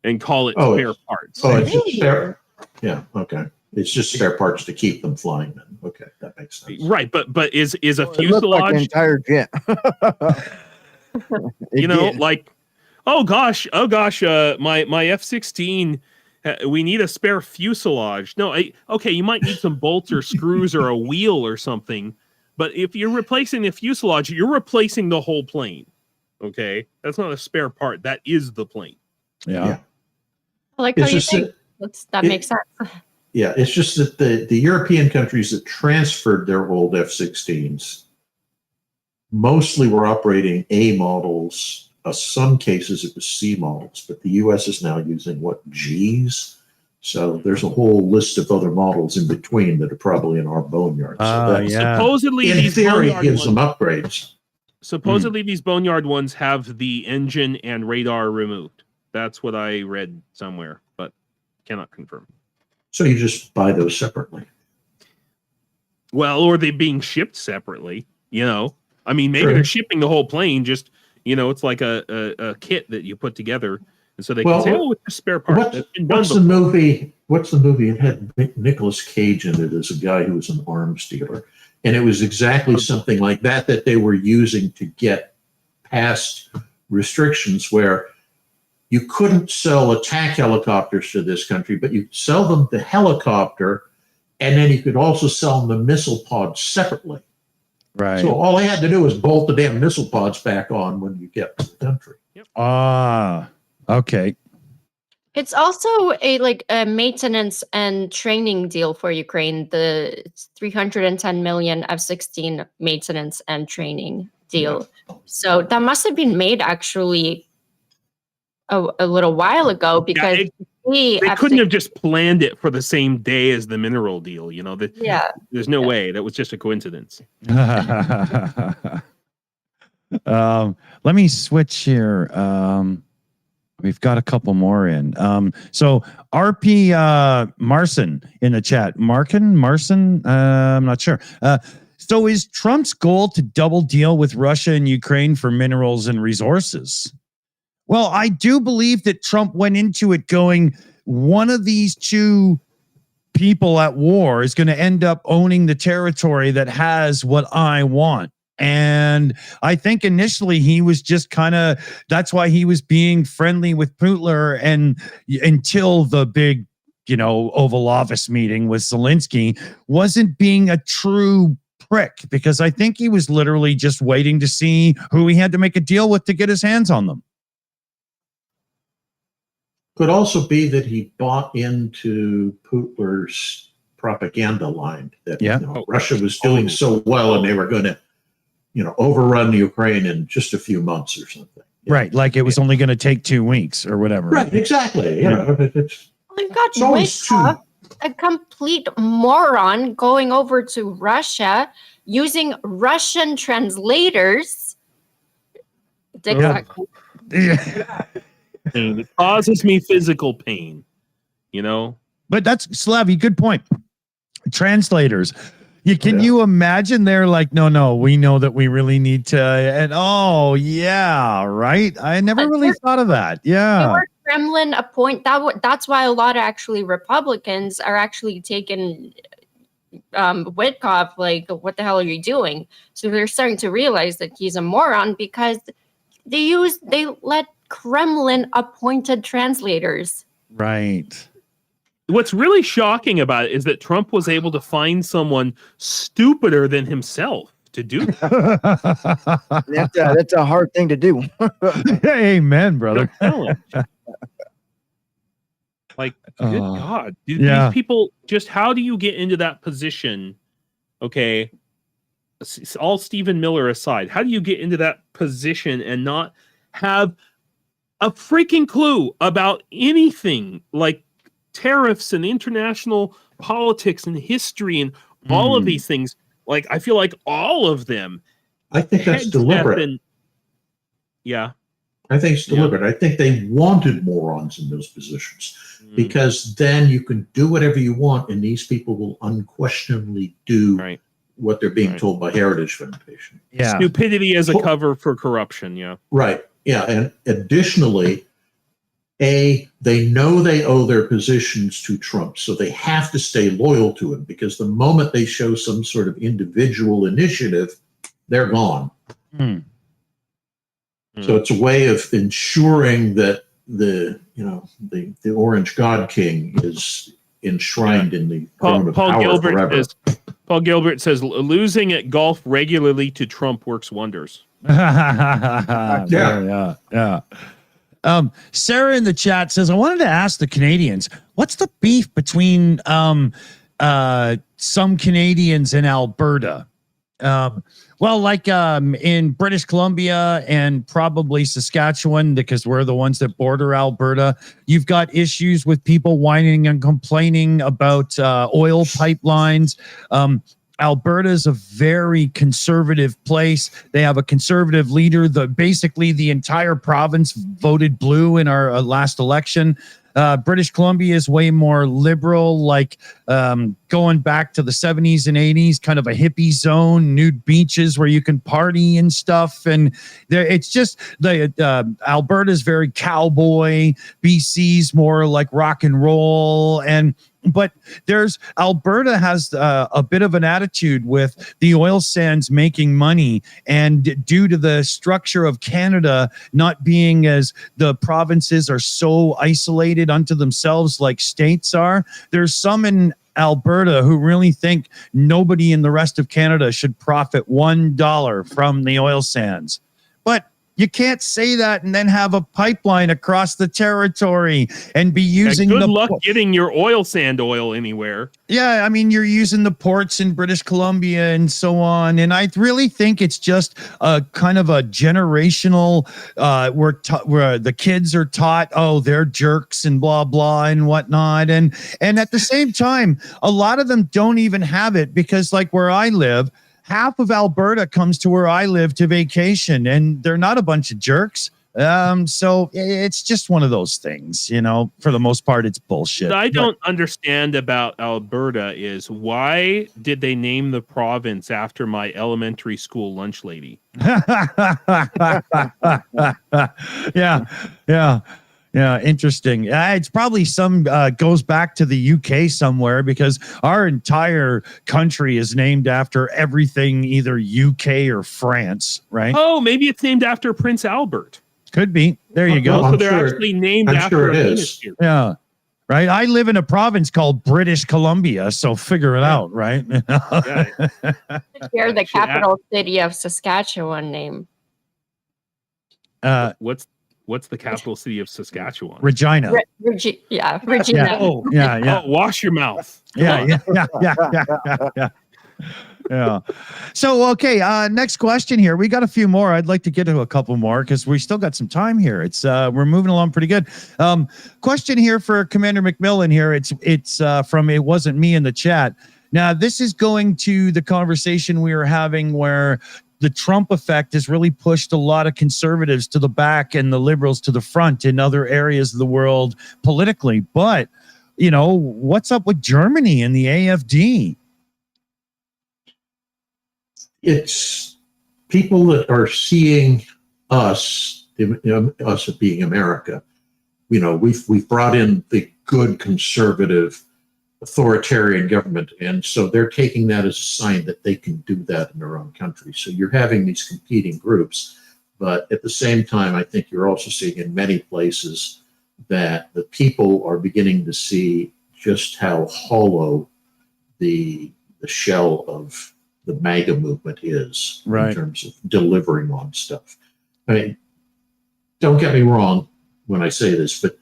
[SPEAKER 3] and call it spare parts.
[SPEAKER 1] Oh, it's just spare. Yeah. Okay. It's just spare parts to keep them flying. Then, okay, that makes sense.
[SPEAKER 3] Right, but is a fuselage
[SPEAKER 5] it looked like an entire jet?
[SPEAKER 3] oh gosh, my F-16. We need a spare fuselage. No, okay, you might need some bolts or screws or a wheel or something. But if you're replacing the fuselage, you're replacing the whole plane. Okay, that's not a spare part. That is the plane.
[SPEAKER 2] Yeah.
[SPEAKER 4] I like how you think. That makes sense.
[SPEAKER 1] Yeah, it's just that the European countries that transferred their old F-16s mostly were operating A models. Some cases it was C models, but the U.S. is now using Gs. So there's a whole list of other models in between that are probably in our boneyard.
[SPEAKER 3] Supposedly,
[SPEAKER 1] in theory, gives them upgrades.
[SPEAKER 3] Supposedly, these boneyard ones have the engine and radar removed. That's what I read somewhere, but cannot confirm.
[SPEAKER 1] So you just buy those separately.
[SPEAKER 3] Well, or they're being shipped separately, maybe they're shipping the whole plane, just, it's like a kit that you put together. And so they can say, it's a spare part.
[SPEAKER 1] What's the movie? It had Nicolas Cage in it as a guy who was an arms dealer. And it was exactly something like that they were using to get past restrictions where you couldn't sell attack helicopters to this country, but you could sell them the helicopter, and then you could also sell them the missile pods separately.
[SPEAKER 2] Right.
[SPEAKER 1] So all they had to do was bolt the damn missile pods back on when you get to the country.
[SPEAKER 2] Yep. Okay.
[SPEAKER 4] It's also a maintenance and training deal for Ukraine. The 310 million F-16 maintenance and training deal. Yeah. So that must have been made actually a little while ago because
[SPEAKER 3] they couldn't have just planned it for the same day as the mineral deal. There's no way. That was just a coincidence.
[SPEAKER 2] Let me switch here. We've got a couple more in. So RP Marson in the chat. Marson? I'm not sure. So is Trump's goal to double deal with Russia and Ukraine for minerals and resources? Well, I do believe that Trump went into it going, one of these two people at war is going to end up owning the territory that has what I want. And I think initially he was just that's why he was being friendly with Putler and until the big, Oval Office meeting with Zelensky, wasn't being a true prick, because I think he was literally just waiting to see who he had to make a deal with to get his hands on them.
[SPEAKER 1] Could also be that he bought into Putler's propaganda line that Russia was doing so well and they were going to, overrun Ukraine in just a few months or something.
[SPEAKER 2] Right, like it was only going to take 2 weeks or whatever.
[SPEAKER 1] Right, exactly.
[SPEAKER 4] We've got Wyckoff, a complete moron, going over to Russia using Russian translators. Exactly.
[SPEAKER 3] It causes me physical pain,
[SPEAKER 2] But that's Slavy. Good point. Translators. Can you imagine? They're like, no, we know that we really need to. And right. I never really thought of that. Yeah.
[SPEAKER 4] They were Kremlin that's why a lot of actually Republicans are actually taking Witkoff, like, what the hell are you doing? So they're starting to realize that he's a moron because they let Kremlin appointed translators.
[SPEAKER 2] Right.
[SPEAKER 3] What's really shocking about it is that Trump was able to find someone stupider than himself to do that.
[SPEAKER 5] That's a hard thing to do.
[SPEAKER 2] Amen, brother.
[SPEAKER 3] Like, good God. These people, just how do you get into that position? Okay. All Stephen Miller aside, how do you get into that position and not have a freaking clue about anything like tariffs and international politics and history and all of these things? Like, I feel like all of them.
[SPEAKER 1] I think that's deliberate. I think it's deliberate. I think they wanted morons in those positions because then you can do whatever you want and these people will unquestionably do what they're being told by Heritage Foundation.
[SPEAKER 2] Yeah.
[SPEAKER 3] Stupidity as a cover for corruption. Yeah.
[SPEAKER 1] Right. Yeah. And additionally, they know they owe their positions to Trump, so they have to stay loyal to him because the moment they show some sort of individual initiative, they're gone. So it's a way of ensuring that the Orange God King is enshrined in the throne of power forever.
[SPEAKER 3] Paul Gilbert says losing at golf regularly to Trump works wonders.
[SPEAKER 2] Yeah. Sarah in the chat says, I wanted to ask the Canadians, what's the beef between some Canadians in Alberta? In British Columbia and probably Saskatchewan, because we're the ones that border Alberta, you've got issues with people whining and complaining about oil pipelines. Alberta is a very conservative place. They have a conservative leader. Basically the entire province voted blue in our last election. British Columbia is way more liberal, like going back to the 70s and 80s, kind of a hippie zone, nude beaches where you can party and stuff. And it's just Alberta is very cowboy. BC's more like rock and roll. But Alberta has a bit of an attitude with the oil sands making money, and due to the structure of Canada not being as the provinces are so isolated unto themselves like states are, there's some in Alberta who really think nobody in the rest of Canada should profit $1 from the oil sands. But You can't say that and then have a pipeline across the territory and be using
[SPEAKER 3] good luck getting your oil sand oil anywhere.
[SPEAKER 2] Yeah, I mean, you're using the ports in British Columbia and so on. And I really think it's just a kind of a generational, where the kids are taught, oh, they're jerks and blah, blah, and whatnot. And at the same time, a lot of them don't even have it because, like where I live, half of Alberta comes to where I live to vacation, and they're not a bunch of jerks. So it's just one of those things, for the most part, it's bullshit.
[SPEAKER 3] What I don't understand about Alberta is why did they name the province after my elementary school lunch lady?
[SPEAKER 2] Yeah, interesting. It's probably goes back to the UK somewhere because our entire country is named after everything either UK or France, right?
[SPEAKER 3] Oh, maybe it's named after Prince Albert.
[SPEAKER 2] Could be. There you go.
[SPEAKER 3] So they're actually named after a minister.
[SPEAKER 2] Yeah. Right. I live in a province called British Columbia, so figure it out, right?
[SPEAKER 4] Share the capital city of Saskatchewan name.
[SPEAKER 3] What's the capital city of Saskatchewan?
[SPEAKER 2] Regina.
[SPEAKER 4] Regina.
[SPEAKER 2] Yeah.
[SPEAKER 3] Oh, wash your mouth.
[SPEAKER 2] Yeah. So, okay. Next question here. We got a few more. I'd like to get to a couple more because we still got some time here. It's we're moving along pretty good. Question here for Commander McMillan here. It's from It Wasn't Me in the chat. Now, this is going to the conversation we were having where the Trump effect has really pushed a lot of conservatives to the back and the liberals to the front in other areas of the world politically. But, what's up with Germany and the AfD?
[SPEAKER 1] It's people that are seeing us being America. We've brought in the good conservative authoritarian government, and so they're taking that as a sign that they can do that in their own country. So you're having these competing groups, but at the same time, I think you're also seeing in many places that the people are beginning to see just how hollow the shell of the MAGA movement is in terms of delivering on stuff. I mean, don't get me wrong when I say this, but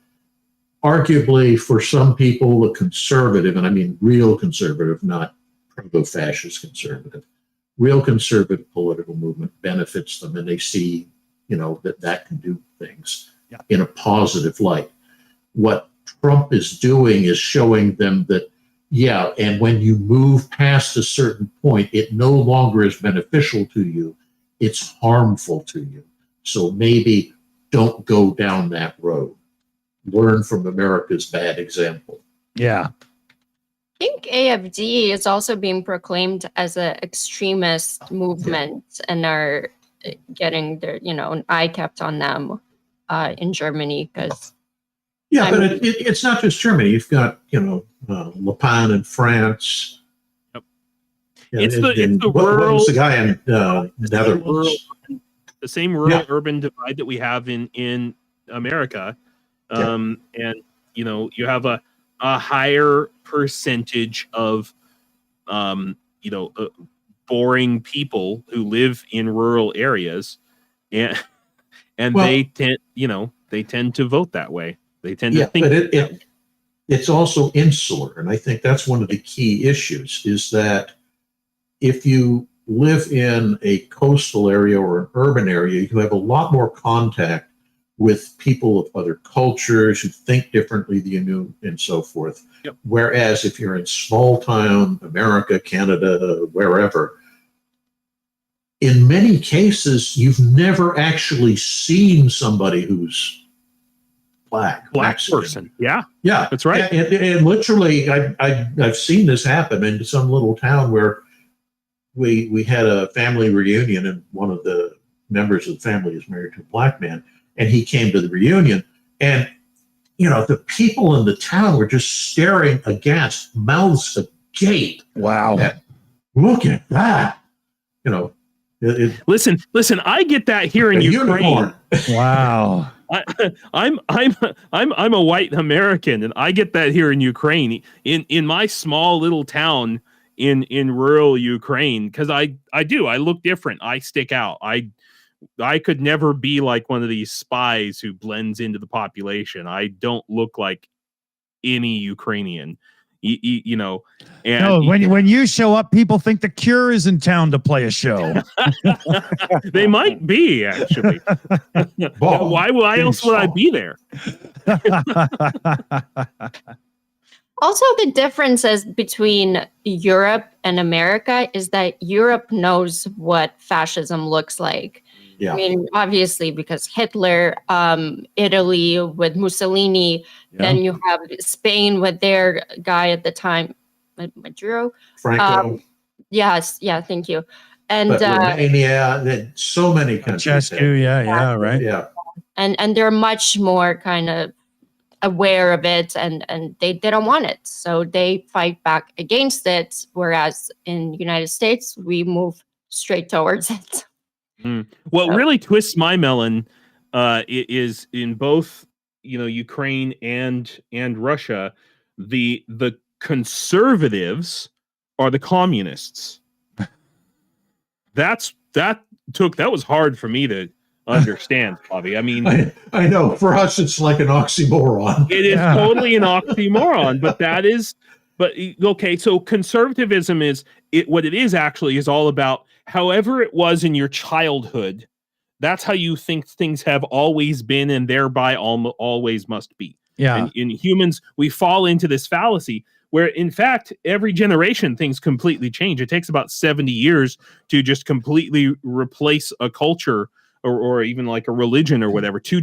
[SPEAKER 1] arguably for some people, a conservative, and I mean real conservative, not proto-fascist conservative, real conservative political movement benefits them, and they see, that can do things in a positive light. What Trump is doing is showing them that, and when you move past a certain point, it no longer is beneficial to you, it's harmful to you. So maybe don't go down that road. Learn from America's bad example.
[SPEAKER 2] Yeah.
[SPEAKER 4] I think AfD is also being proclaimed as an extremist movement and are getting their, an eye kept on them in Germany because.
[SPEAKER 1] Yeah, but it's not just Germany. You've got, Le Pen in France.
[SPEAKER 3] Yep. It's the
[SPEAKER 1] what
[SPEAKER 3] rural.
[SPEAKER 1] was the guy in Netherlands?
[SPEAKER 3] The same rural-urban divide that we have in America. And you have a higher percentage of boring people who live in rural areas, and they tend to vote that way. They tend to think.
[SPEAKER 1] But it's also insular, and I think that's one of the key issues. Is that if you live in a coastal area or an urban area, you have a lot more contact with people of other cultures who think differently than you do and so forth.
[SPEAKER 3] Yep.
[SPEAKER 1] Whereas if you're in small town, America, Canada, wherever, in many cases, you've never actually seen somebody who's black
[SPEAKER 3] person. Yeah, that's right.
[SPEAKER 1] And literally, I've seen this happen in some little town where we had a family reunion, and one of the members of the family is married to a black man. And he came to the reunion, and the people in the town were just staring aghast, mouths agape.
[SPEAKER 2] Wow!
[SPEAKER 1] Look at that!
[SPEAKER 3] Listen. I get that here in Ukraine.
[SPEAKER 1] Unicorn.
[SPEAKER 2] Wow!
[SPEAKER 3] I'm a white American, and I get that here in Ukraine, in my small little town in rural Ukraine, because I look different. I stick out. I could never be like one of these spies who blends into the population. I don't look like any Ukrainian, you know. And
[SPEAKER 2] no, when you show up, people think the Cure is in town to play a show.
[SPEAKER 3] they might be actually. Why else would I be there?
[SPEAKER 4] Also, the differences between Europe and America is that Europe knows what fascism looks like.
[SPEAKER 1] Yeah.
[SPEAKER 4] I mean, obviously, because Hitler, Italy with Mussolini, then you have Spain with their guy at the time, Maduro.
[SPEAKER 1] Franco.
[SPEAKER 4] Yes, yeah, thank you. And
[SPEAKER 1] Romania, so many countries.
[SPEAKER 2] Chescu, yeah, right.
[SPEAKER 1] Yeah.
[SPEAKER 4] And they're much more kind of aware of it, and they don't want it, so they fight back against it, whereas in the United States we move straight towards it.
[SPEAKER 3] What really twists my melon is in both, you know, Ukraine and Russia, the conservatives are the communists. That was hard for me to understand, Bobby. I mean,
[SPEAKER 1] I know for us it's like an oxymoron.
[SPEAKER 3] It is totally an oxymoron, but okay. So conservatism what it is actually is all about however it was in your childhood. That's how you think things have always been, and thereby always must be.
[SPEAKER 2] Yeah.
[SPEAKER 3] And in humans, we fall into this fallacy where, in fact, every generation things completely change. It takes about 70 years to just completely replace a culture. Or even like a religion or whatever. 2 or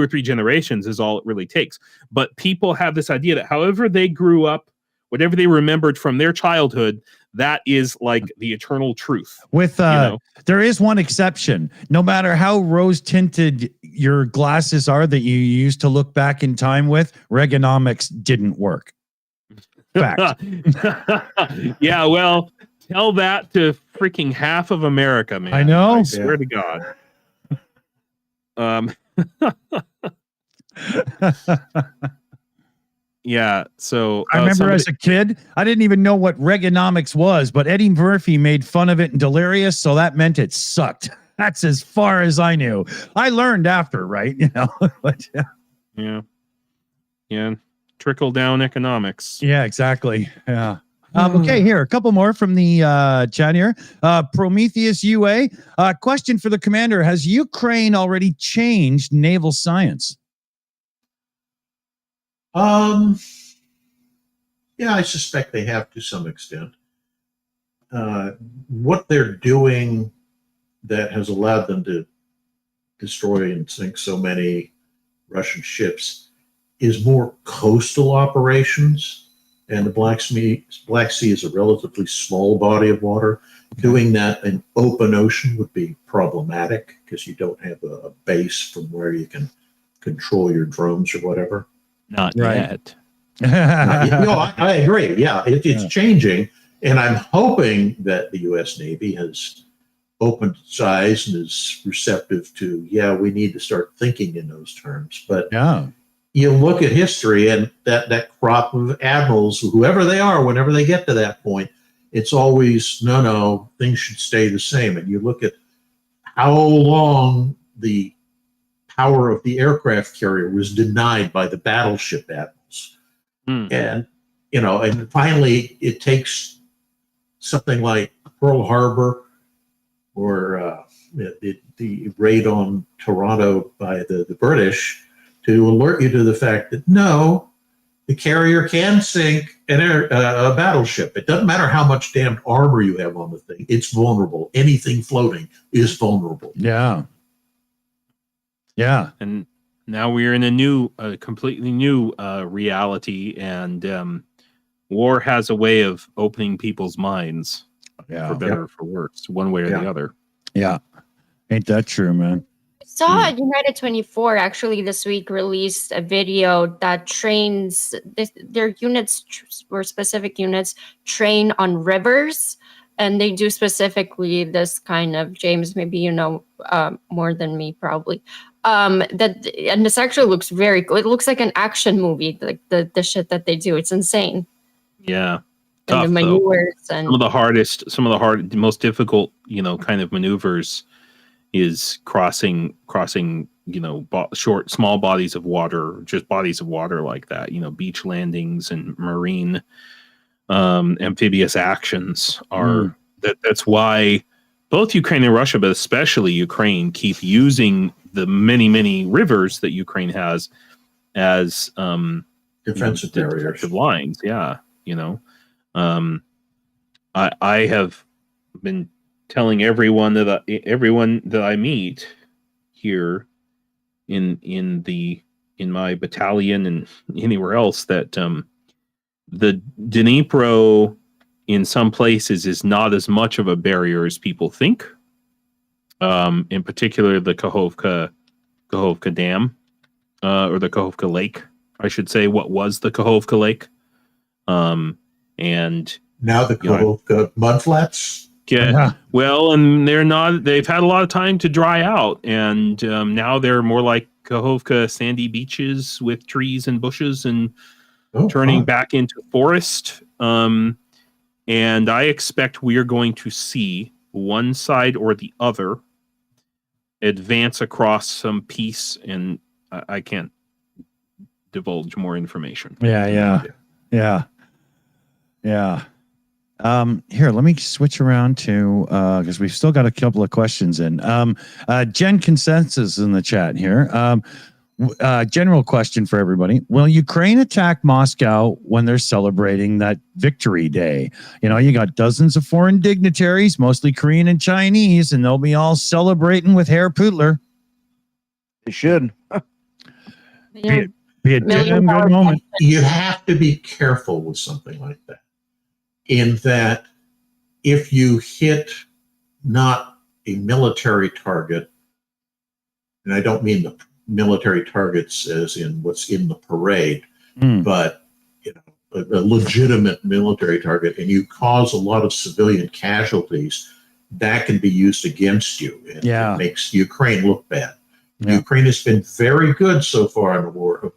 [SPEAKER 3] 3 generations is all it really takes. But people have this idea that however they grew up, whatever they remembered from their childhood, that is like the eternal truth.
[SPEAKER 2] With there is one exception. No matter how rose tinted your glasses are that you used to look back in time with, Reaganomics didn't work. Fact.
[SPEAKER 3] Yeah, well, tell that to freaking half of America, man.
[SPEAKER 2] I know.
[SPEAKER 3] I swear to God. Yeah, so
[SPEAKER 2] I remember as a kid, I didn't even know what Reaganomics was, but Eddie Murphy made fun of it in Delirious, so that meant it sucked. That's as far as I knew. I learned after, right? You know, but
[SPEAKER 3] yeah, trickle down economics.
[SPEAKER 2] Yeah, exactly. Yeah. Okay, here, a couple more from the chat here. Prometheus UA, question for the commander. Has Ukraine already changed naval science?
[SPEAKER 1] Yeah, I suspect they have to some extent. What they're doing that has allowed them to destroy and sink so many Russian ships is more coastal operations. And the Black Sea is a relatively small body of water. Doing that in open ocean would be problematic because you don't have a base from where you can control your drones or whatever.
[SPEAKER 3] Not yet.
[SPEAKER 1] No, I agree. Yeah, it's changing. And I'm hoping that the U.S. Navy has opened its eyes and is receptive to, we need to start thinking in those terms. But you look at history and that crop of admirals, whoever they are, whenever they get to that point, it's always, no, things should stay the same. And you look at how long the power of the aircraft carrier was denied by the battleship admirals. And, and finally it takes something like Pearl Harbor or the raid on Toronto by the British to alert you to the fact that no, the carrier can sink a battleship. It doesn't matter how much damned armor you have on the thing. It's vulnerable. Anything floating is vulnerable.
[SPEAKER 2] Yeah.
[SPEAKER 3] And now we're in a completely new reality, and war has a way of opening people's minds, for better or for worse, one way or the other.
[SPEAKER 2] Yeah. Ain't that true, man?
[SPEAKER 4] Saw United 24 actually this week released a video that trains their units or specific units train on rivers, and they do specifically this kind of, James, maybe you know more than me probably, and this actually looks very good. It looks like an action movie, like the shit that they do. It's insane.
[SPEAKER 3] Yeah.
[SPEAKER 4] Tough, and the maneuvers and
[SPEAKER 3] some of the most difficult, kind of maneuvers is crossing small bodies of water, just bodies of water like that, beach landings and marine amphibious actions are that's why both Ukraine and Russia, but especially Ukraine, keep using the many rivers that Ukraine has as
[SPEAKER 1] defensive barriers,
[SPEAKER 3] lines. Yeah, I have been telling everyone that I meet here in my battalion and anywhere else that the Dnipro in some places is not as much of a barrier as people think. In particular, the Kakhovka Dam, or the Kakhovka Lake, I should say. What was the Kakhovka Lake? And
[SPEAKER 1] now the Kakhovka mudflats.
[SPEAKER 3] Yeah. Well, and they've had a lot of time to dry out, and now they're more like Kakhovka sandy beaches with trees and bushes and turning back into forest. And I expect we are going to see one side or the other advance across some peace, and I can't divulge more information.
[SPEAKER 2] Yeah. Here, let me switch around to because we've still got a couple of questions in. Jen Consensus in the chat here. General question for everybody: will Ukraine attack Moscow when they're celebrating that Victory Day? You got dozens of foreign dignitaries, mostly Korean and Chinese, and they'll be all celebrating with Herr Putler.
[SPEAKER 5] They should.
[SPEAKER 2] Be a damn good moment.
[SPEAKER 1] You have to be careful with something like that, in that if you hit not a military target, and I don't mean the military targets as in what's in the parade, but a legitimate military target, and you cause a lot of civilian casualties, that can be used against you. And it makes Ukraine look bad. Ukraine has been very good so far in the war of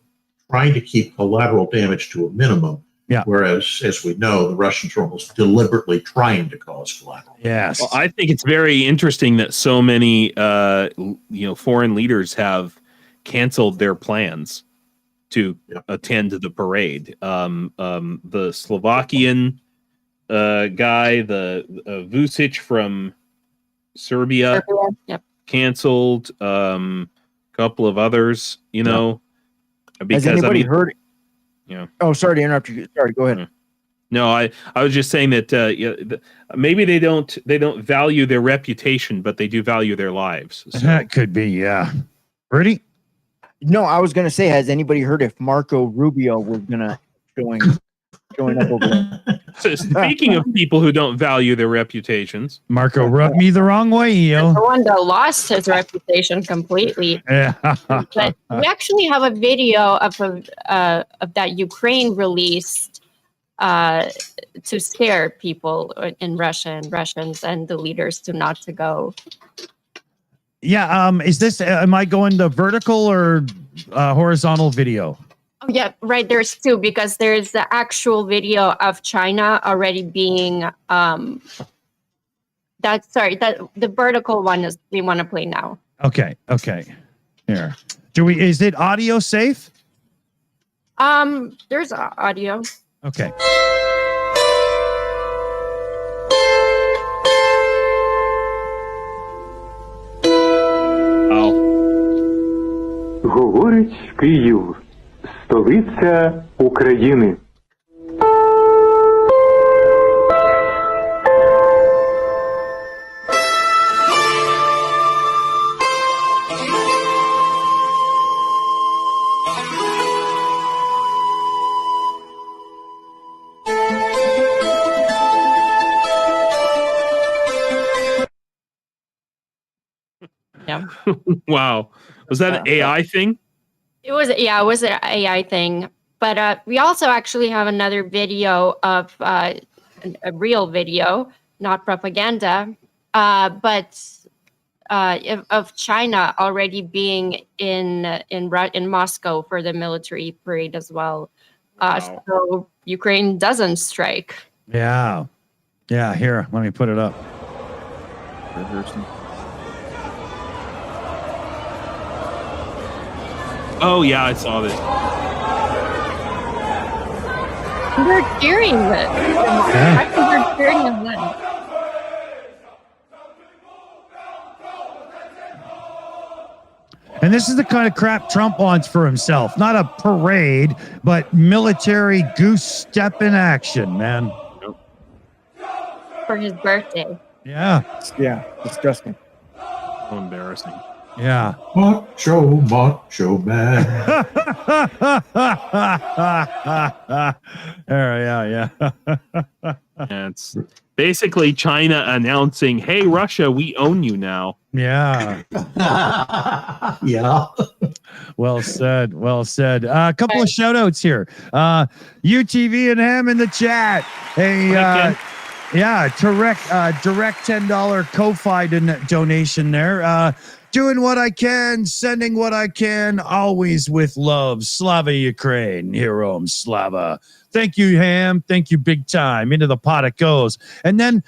[SPEAKER 1] trying to keep collateral damage to a minimum. Whereas, as we know, the Russians are almost deliberately trying to cause collateral.
[SPEAKER 2] Yes.
[SPEAKER 3] Well, I think it's very interesting that so many, foreign leaders have canceled their plans to attend the parade. The Slovakian guy, the Vucic from Serbia, canceled. Couple of others, because
[SPEAKER 5] has anybody heard? Oh, sorry to interrupt you. Sorry, go ahead.
[SPEAKER 3] No, I was just saying that maybe they don't value their reputation, but they do value their lives. So.
[SPEAKER 2] That could be, yeah. Ready?
[SPEAKER 5] No, I was gonna say, has anybody heard if Marco Rubio was gonna join up over there?
[SPEAKER 3] So speaking of people who don't value their reputations,
[SPEAKER 2] Marco rubbed me the wrong way, yo.
[SPEAKER 4] The one that lost his reputation completely. But we actually have a video of that Ukraine released to scare people in Russia and Russians and the leaders to go.
[SPEAKER 2] Yeah. Is this? Am I going to vertical or horizontal video?
[SPEAKER 4] Oh, yeah, right. There's two, because there's the actual video of China already being the vertical one is we want to play now.
[SPEAKER 2] Okay. Here. Is it audio safe?
[SPEAKER 4] There's audio.
[SPEAKER 2] Okay.
[SPEAKER 7] Говорить Київ, столиця України.
[SPEAKER 4] Yeah.
[SPEAKER 3] Wow. Was that an AI thing?
[SPEAKER 4] It was an AI thing. But we also actually have another video of a real video, not propaganda, but of China already being in Moscow for the military parade as well.
[SPEAKER 3] Wow.
[SPEAKER 4] So Ukraine doesn't strike.
[SPEAKER 2] Yeah. Here, let me put it up.
[SPEAKER 3] Oh yeah, I saw this.
[SPEAKER 4] They're cheering it.
[SPEAKER 2] Yeah.
[SPEAKER 4] They're cheering him then.
[SPEAKER 2] And this is the kind of crap Trump wants for himself. Not a parade, but military goose step in action, man.
[SPEAKER 4] For his birthday.
[SPEAKER 2] Yeah.
[SPEAKER 5] Yeah, disgusting.
[SPEAKER 3] So embarrassing.
[SPEAKER 2] Yeah.
[SPEAKER 1] Macho man.
[SPEAKER 2] Yeah.
[SPEAKER 3] Yeah, it's basically China announcing, "Hey, Russia, we own you now."
[SPEAKER 2] Yeah.
[SPEAKER 1] Yeah.
[SPEAKER 2] Well said. Well said. A couple of shout outs here. UTV and Ham in the chat. Hey, yeah, direct $10 Ko-Fi donation there. Doing what I can, sending what I can, always with love. Slava Ukraine, Heroam Slava. Thank you, Ham. Thank you, big time. Into the pot it goes. And then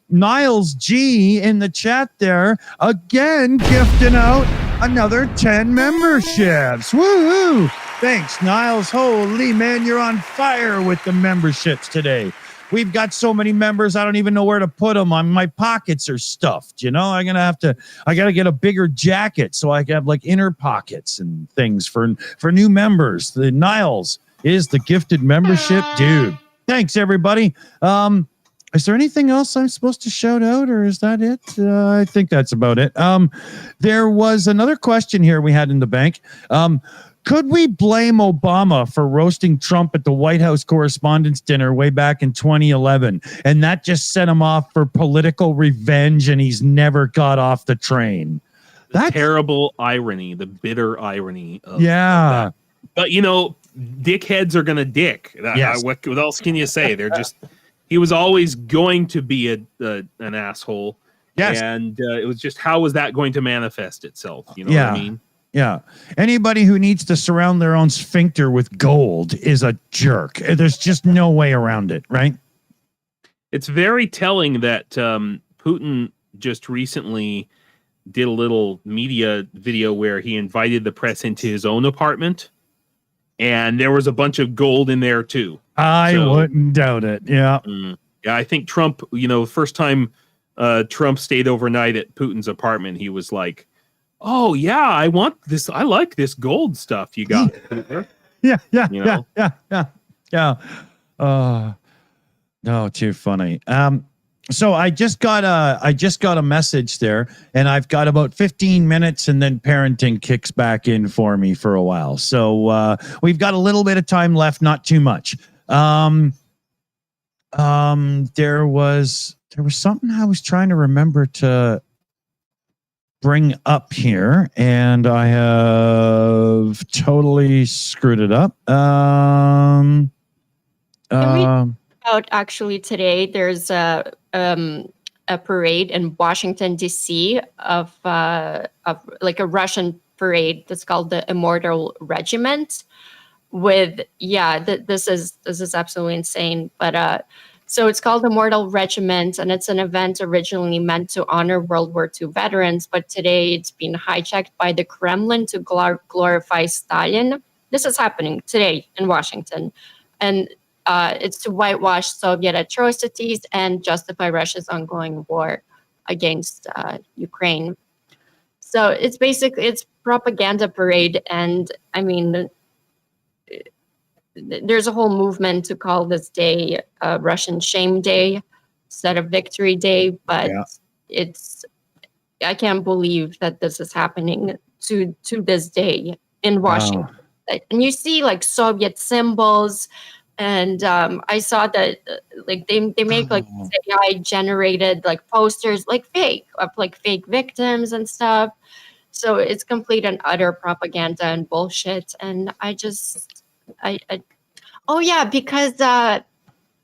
[SPEAKER 2] Niles G in the chat there, again, gifting out another 10 memberships. Woohoo! Thanks, Niles. Holy man, you're on fire with the memberships today. We've got so many members, I don't even know where to put them. My pockets are stuffed. You know, I got to get a bigger jacket so I can have like inner pockets and things for new members. The Niles is the gifted membership dude. Thanks, everybody. Is there anything else I'm supposed to shout out, or is that it? I think that's about it. There was another question here we had in the bank. Could we blame Obama for roasting Trump at the White House Correspondents' Dinner way back in 2011, and that just set him off for political revenge, and he's never got off the train?
[SPEAKER 3] That's terrible irony, the bitter irony of
[SPEAKER 2] that.
[SPEAKER 3] But, you know, dickheads are going to dick.
[SPEAKER 2] Yes.
[SPEAKER 3] What else can you say? They're just... He was always going to be an asshole.
[SPEAKER 2] Yes.
[SPEAKER 3] And it was just, how was that going to manifest itself? You know what I mean?
[SPEAKER 2] Yeah. Anybody who needs to surround their own sphincter with gold is a jerk. There's just no way around it, right?
[SPEAKER 3] It's very telling that Putin just recently did a little media video where he invited the press into his own apartment, and there was a bunch of gold in there too.
[SPEAKER 2] I wouldn't doubt it. Yeah.
[SPEAKER 3] Yeah, I think Trump, you know, first time Trump stayed overnight at Putin's apartment, he was like, "Oh yeah, I want this. I like this gold stuff you got."
[SPEAKER 2] Yeah.
[SPEAKER 3] You know?
[SPEAKER 2] Yeah. No, too funny. So I just got a message there, and I've got about 15 minutes, and then parenting kicks back in for me for a while. So we've got a little bit of time left, not too much. There was something I was trying to remember to bring up here, and I have totally screwed it up.
[SPEAKER 4] Out actually today, there's a parade in Washington D.C. of like a Russian parade that's called the Immortal Regiment. This is absolutely insane, but so it's called Immortal Regiment, and it's an event originally meant to honor World War II veterans, but today it's been hijacked by the Kremlin to glorify Stalin. This is happening today in Washington, and it's to whitewash Soviet atrocities and justify Russia's ongoing war against Ukraine. So it's propaganda parade, and I mean, there's a whole movement to call this day Russian Shame Day instead of Victory Day, but I can't believe that this is happening to this day in Washington. Wow. And you see like Soviet symbols, and I saw that like they make like AI generated like posters like fake of like fake victims and stuff. So it's complete and utter propaganda and bullshit. And because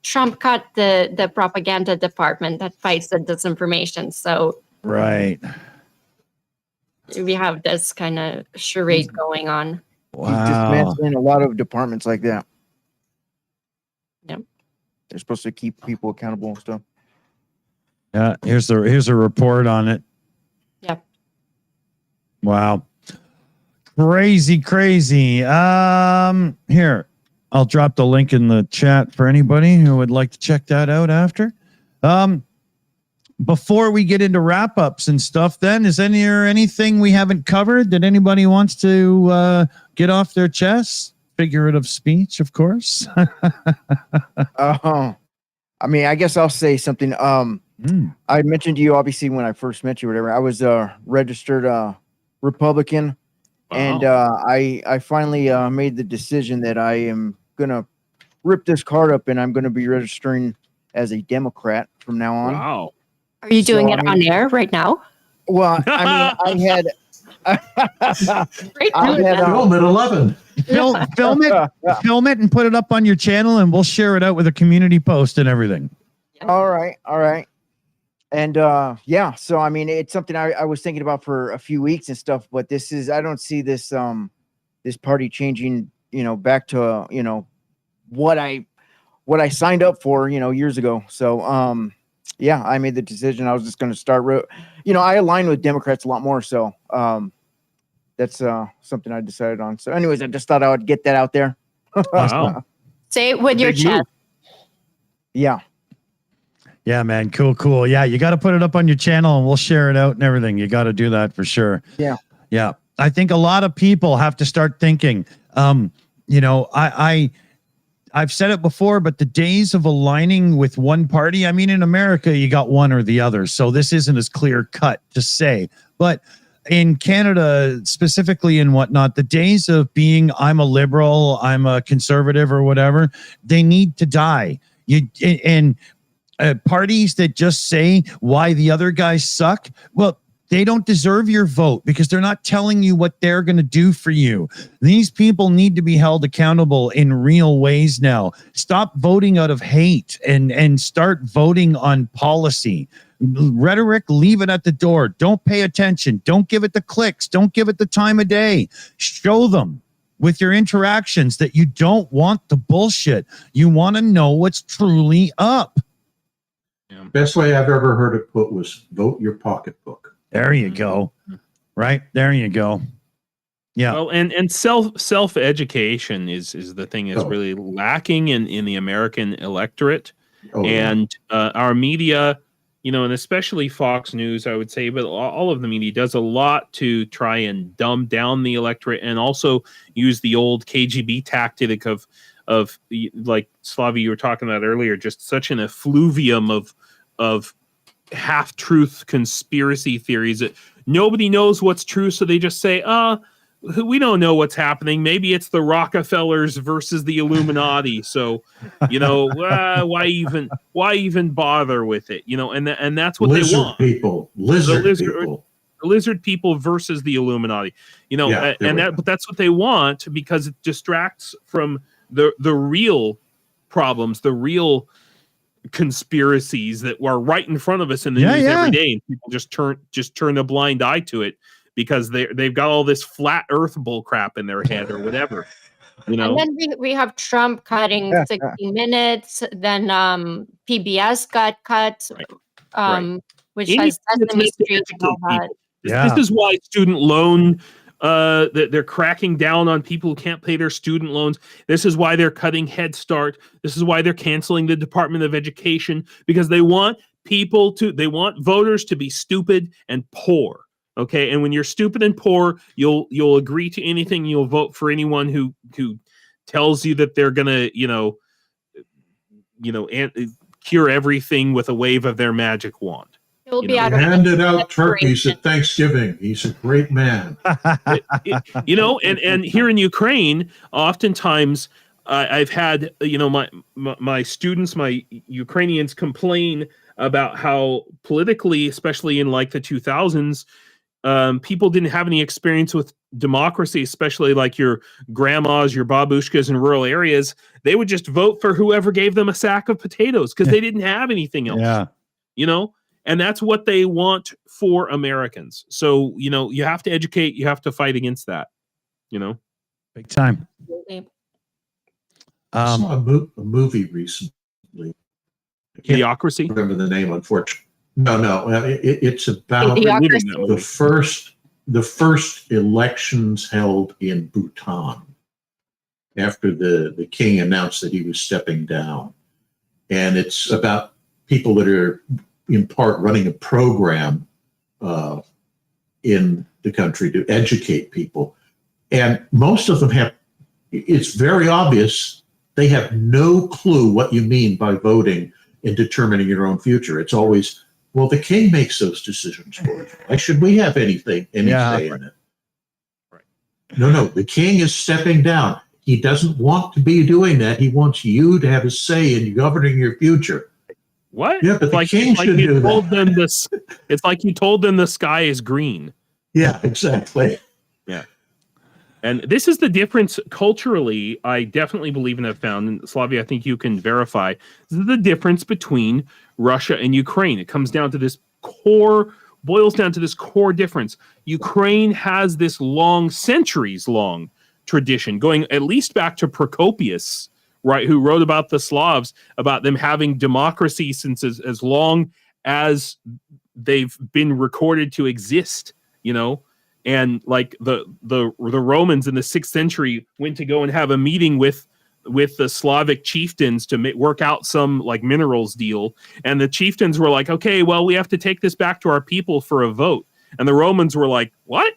[SPEAKER 4] Trump cut the propaganda department that fights the disinformation. So
[SPEAKER 2] right,
[SPEAKER 4] we have this kind of charade going on.
[SPEAKER 5] Wow. He's dismantling a lot of departments like that.
[SPEAKER 4] Yep.
[SPEAKER 5] They're supposed to keep people accountable and stuff.
[SPEAKER 2] Yeah, here's a report on it.
[SPEAKER 4] Yep.
[SPEAKER 2] Wow. Crazy. Here, I'll drop the link in the chat for anybody who would like to check that out after. Before we get into wrap ups and stuff, then is there anything we haven't covered that anybody wants to get off their chest? Figurative speech, of course.
[SPEAKER 5] I mean, I guess I'll say something. I mentioned to you, obviously, when I first met you, or whatever, I was a registered Republican.
[SPEAKER 3] Wow.
[SPEAKER 5] And I finally made the decision that I am going to rip this card up and I'm going to be registering as a Democrat from now on.
[SPEAKER 3] Wow.
[SPEAKER 4] Are you doing it on air right now?
[SPEAKER 5] Well, I mean,
[SPEAKER 4] Great.
[SPEAKER 5] I had
[SPEAKER 1] Film at 11.
[SPEAKER 2] Film it and put it up on your channel, and we'll share it out with a community post and everything.
[SPEAKER 5] All right. And yeah, so I mean, it's something I was thinking about for a few weeks and stuff, but I don't see this this party changing, back to what I signed up for, years ago. So yeah, I made the decision. I was just going to start. I align with Democrats a lot more, so that's something I decided on. So, anyways, I just thought I would get that out there.
[SPEAKER 3] Wow.
[SPEAKER 4] Say it with your
[SPEAKER 3] Big move.
[SPEAKER 4] chest.
[SPEAKER 5] Yeah.
[SPEAKER 2] Yeah, man. Cool. Yeah, you got to put it up on your channel and we'll share it out and everything. You got to do that for sure. Yeah. I think a lot of people have to start thinking, I've said it before, but the days of aligning with one party, I mean, in America, you got one or the other. So this isn't as clear cut to say, but in Canada specifically and whatnot, the days of being, I'm a liberal, I'm a conservative or whatever, they need to die. Parties that just say why the other guys suck, well, they don't deserve your vote because they're not telling you what they're going to do for you. These people need to be held accountable in real ways now. Stop voting out of hate and start voting on policy. Rhetoric, leave it at the door. Don't pay attention. Don't give it the clicks. Don't give it the time of day. Show them with your interactions that you don't want the bullshit. You want to know what's truly up.
[SPEAKER 1] Best way I've ever heard it put was vote your pocketbook.
[SPEAKER 2] There you go. Right there you go. Yeah.
[SPEAKER 3] Well, and self education is the thing that's really lacking in the American electorate, and our media, and especially Fox News, I would say, but all of the media does a lot to try and dumb down the electorate, and also use the old KGB tactic of like Slavi, you were talking about earlier, just such an effluvium of half-truth conspiracy theories that nobody knows what's true, so they just say, we don't know what's happening. Maybe it's the Rockefellers versus the Illuminati. So, why even bother with it? And that's what they want.
[SPEAKER 1] Lizard
[SPEAKER 3] Lizard people versus the Illuminati. But that's what they want because it distracts from the real problems, the real conspiracies that were right in front of us in the news every day, and people just turn a blind eye to it because they've got all this flat earth bull crap in their head or whatever. And
[SPEAKER 4] then we have Trump cutting 60 minutes, then PBS got cut, which has Sesame Street and all that.
[SPEAKER 3] This is why student loan they're cracking down on people who can't pay their student loans. This is why they're cutting Head Start. This is why they're canceling the Department of Education, because they want voters to be stupid and poor. Okay, and when you're stupid and poor, you'll agree to anything. You'll vote for anyone who tells you that they're gonna cure everything with a wave of their magic wand.
[SPEAKER 1] Handed out turkeys at Thanksgiving. He's a great man.
[SPEAKER 3] And here in Ukraine, oftentimes I've had my students, my Ukrainians, complain about how politically, especially in like the 2000s, people didn't have any experience with democracy, especially like your grandmas, your babushkas in rural areas. They would just vote for whoever gave them a sack of potatoes because they didn't have anything else. And that's what they want for Americans. So, you have to educate, you have to fight against that,
[SPEAKER 2] Big time.
[SPEAKER 1] I saw a movie recently.
[SPEAKER 3] Idiocracy?
[SPEAKER 1] Remember the name, unfortunately. No. It's about
[SPEAKER 4] Idiocracy.
[SPEAKER 1] the first the first elections held in Bhutan after the king announced that he was stepping down. And it's about people that are in part running a program in the country to educate people. And most of them have, it's very obvious, they have no clue what you mean by voting and determining your own future. It's always, well, the king makes those decisions for us. Why should we have any say in it?
[SPEAKER 3] Right.
[SPEAKER 1] No, the king is stepping down. He doesn't want to be doing that. He wants you to have a say in governing your future.
[SPEAKER 3] What?
[SPEAKER 1] Yeah, but the king should do that.
[SPEAKER 3] It's like you told them the sky is green.
[SPEAKER 1] Yeah, exactly.
[SPEAKER 3] Yeah. And this is the difference culturally, I definitely believe and have found, and Slavia, I think you can verify, this is the difference between Russia and Ukraine. It comes down to this boils down to this core difference. Ukraine has this centuries-long tradition, going at least back to Procopius, right, who wrote about the Slavs, about them having democracy since as long as they've been recorded to exist, and like the Romans in the 6th century went to go and have a meeting with the Slavic chieftains to work out some like minerals deal, and the chieftains were like, okay, well, we have to take this back to our people for a vote, and the Romans were like, what?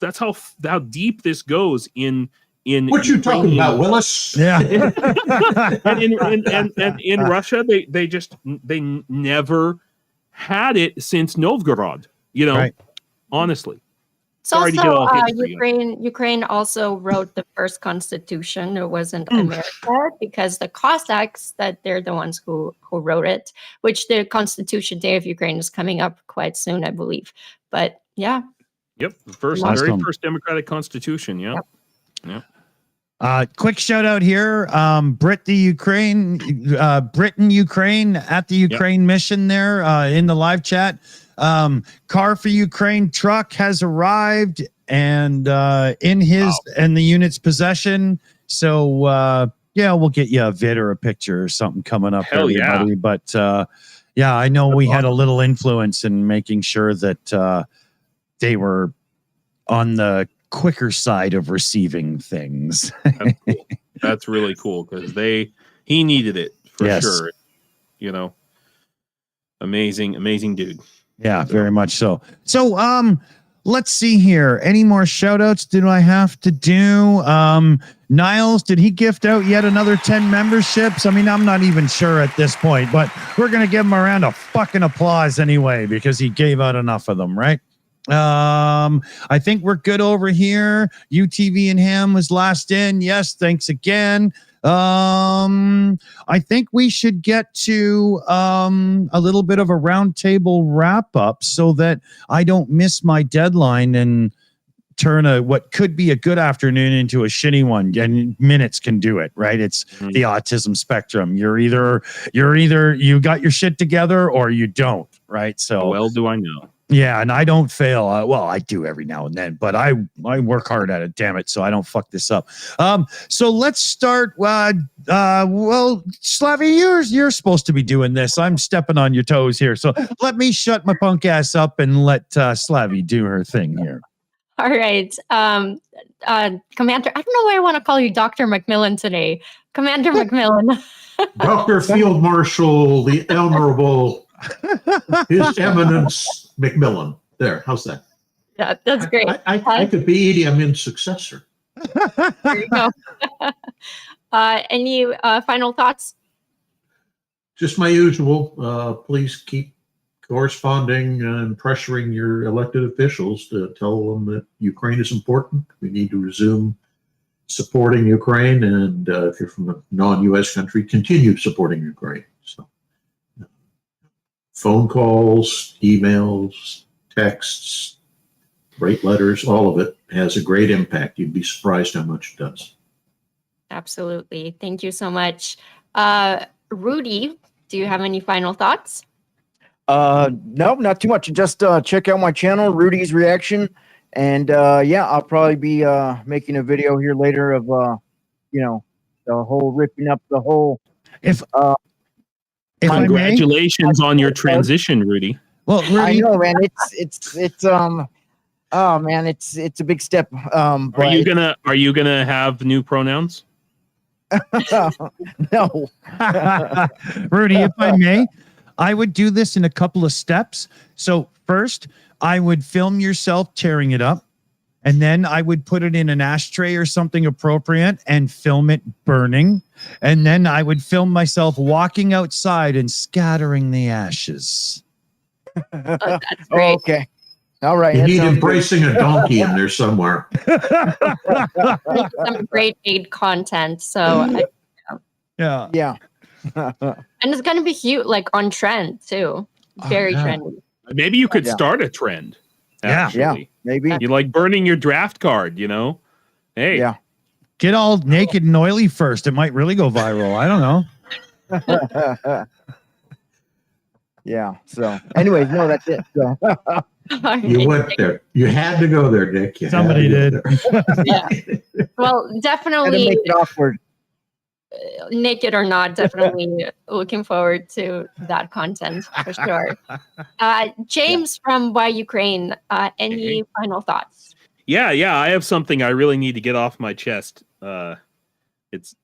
[SPEAKER 3] That's how deep this goes in
[SPEAKER 1] what you talking about, Willis?
[SPEAKER 2] Yeah.
[SPEAKER 3] and in Russia, they never had it since Novgorod. Right. Honestly.
[SPEAKER 4] It's also Ukraine also wrote the first constitution. It wasn't America, because the Cossacks, that they're the ones who wrote it, which the Constitution Day of Ukraine is coming up quite soon, I believe. But yeah.
[SPEAKER 3] Yep. The very first democratic constitution. Yeah. Yep.
[SPEAKER 2] Yeah. Quick shout out here. Britain, Ukraine at the Ukraine mission there in the live chat. Car4Ukraine truck has arrived and in his and the unit's possession. So we'll get you a vid or a picture or something coming up.
[SPEAKER 3] Hell everybody.
[SPEAKER 2] Yeah. But I know we had a little influence in making sure that they were on the quicker side of receiving things.
[SPEAKER 3] That's cool. That's really cool, because he needed it for sure. Amazing dude.
[SPEAKER 2] Yeah, very much so. So, let's see here. Any more shout outs did I have to do? Niles, did he gift out yet another 10 memberships? I mean, I'm not even sure at this point, but we're going to give him a round of fucking applause anyway, because he gave out enough of them, right? I think we're good over here. UTV and Ham was last in. Yes, thanks again. I think we should get to a little bit of a roundtable wrap up so that I don't miss my deadline and turn what could be a good afternoon into a shitty one. And minutes can do it, right? It's the autism spectrum. You're either you got your shit together or you don't, right? So
[SPEAKER 3] well, do I know?
[SPEAKER 2] Yeah, and I don't fail. Well, I do every now and then, but I work hard at it, damn it, so I don't fuck this up. So let's start. Well, Slavy, you're supposed to be doing this. I'm stepping on your toes here, so let me shut my punk ass up and let Slavy do her thing here.
[SPEAKER 4] All right, Commander. I don't know why I want to call you Dr. McMillan today, Commander McMillan.
[SPEAKER 1] Dr. Field Marshal, the Honorable His Eminence McMillan. There, how's that?
[SPEAKER 4] Yeah, that's great.
[SPEAKER 1] I could be Idi Amin's successor.
[SPEAKER 4] There you go. Any final thoughts?
[SPEAKER 1] Just my usual. Please keep corresponding and pressuring your elected officials to tell them that Ukraine is important. We need to resume supporting Ukraine, and if you're from a non-U.S. country, continue supporting Ukraine. So, phone calls, emails, texts, great letters, all of it has a great impact. You'd be surprised how much it does.
[SPEAKER 4] Absolutely. Thank you so much. Rudy, do you have any final thoughts?
[SPEAKER 5] No, not too much. Just check out my channel, Rudy's Reaction. And I'll probably be making a video here later of the whole ripping up the whole
[SPEAKER 2] if
[SPEAKER 3] congratulations on your transition, Rudy.
[SPEAKER 2] Well,
[SPEAKER 5] I
[SPEAKER 2] Rudy,
[SPEAKER 5] know, man. It's oh man, it's a big step.
[SPEAKER 3] Are you gonna have new pronouns?
[SPEAKER 5] No.
[SPEAKER 2] Rudy, if I may, I would do this in a couple of steps. So first, I would film yourself tearing it up, and then I would put it in an ashtray or something appropriate and film it burning. And then I would film myself walking outside and scattering the ashes.
[SPEAKER 4] That's great.
[SPEAKER 5] Okay. All right.
[SPEAKER 1] You
[SPEAKER 5] that
[SPEAKER 1] need
[SPEAKER 5] sounds good.
[SPEAKER 1] embracing a donkey in there somewhere.
[SPEAKER 4] Make some great aid content. So,
[SPEAKER 2] Yeah.
[SPEAKER 5] Yeah.
[SPEAKER 4] and it's gonna be huge, like on trend too. Very
[SPEAKER 2] yeah.
[SPEAKER 4] trendy.
[SPEAKER 3] Maybe you could
[SPEAKER 5] Yeah.
[SPEAKER 3] start a trend.
[SPEAKER 2] Yeah.
[SPEAKER 3] Actually.
[SPEAKER 5] Yeah. Maybe.
[SPEAKER 3] You like burning your draft card, Hey,
[SPEAKER 5] Yeah.
[SPEAKER 2] Get all naked and oily first. It might really go viral. I don't know.
[SPEAKER 5] Yeah. So, anyways, no, that's it. So,
[SPEAKER 1] You went there. You had to go there, Nick. You had
[SPEAKER 2] Somebody
[SPEAKER 1] to
[SPEAKER 2] did.
[SPEAKER 1] go there.
[SPEAKER 4] Yeah. Well,
[SPEAKER 5] had to
[SPEAKER 4] definitely
[SPEAKER 5] make it awkward.
[SPEAKER 4] naked or not, definitely looking forward to that content for sure. James from Why Ukraine, any final thoughts?
[SPEAKER 3] Yeah. I have something I really need to get off my chest. This.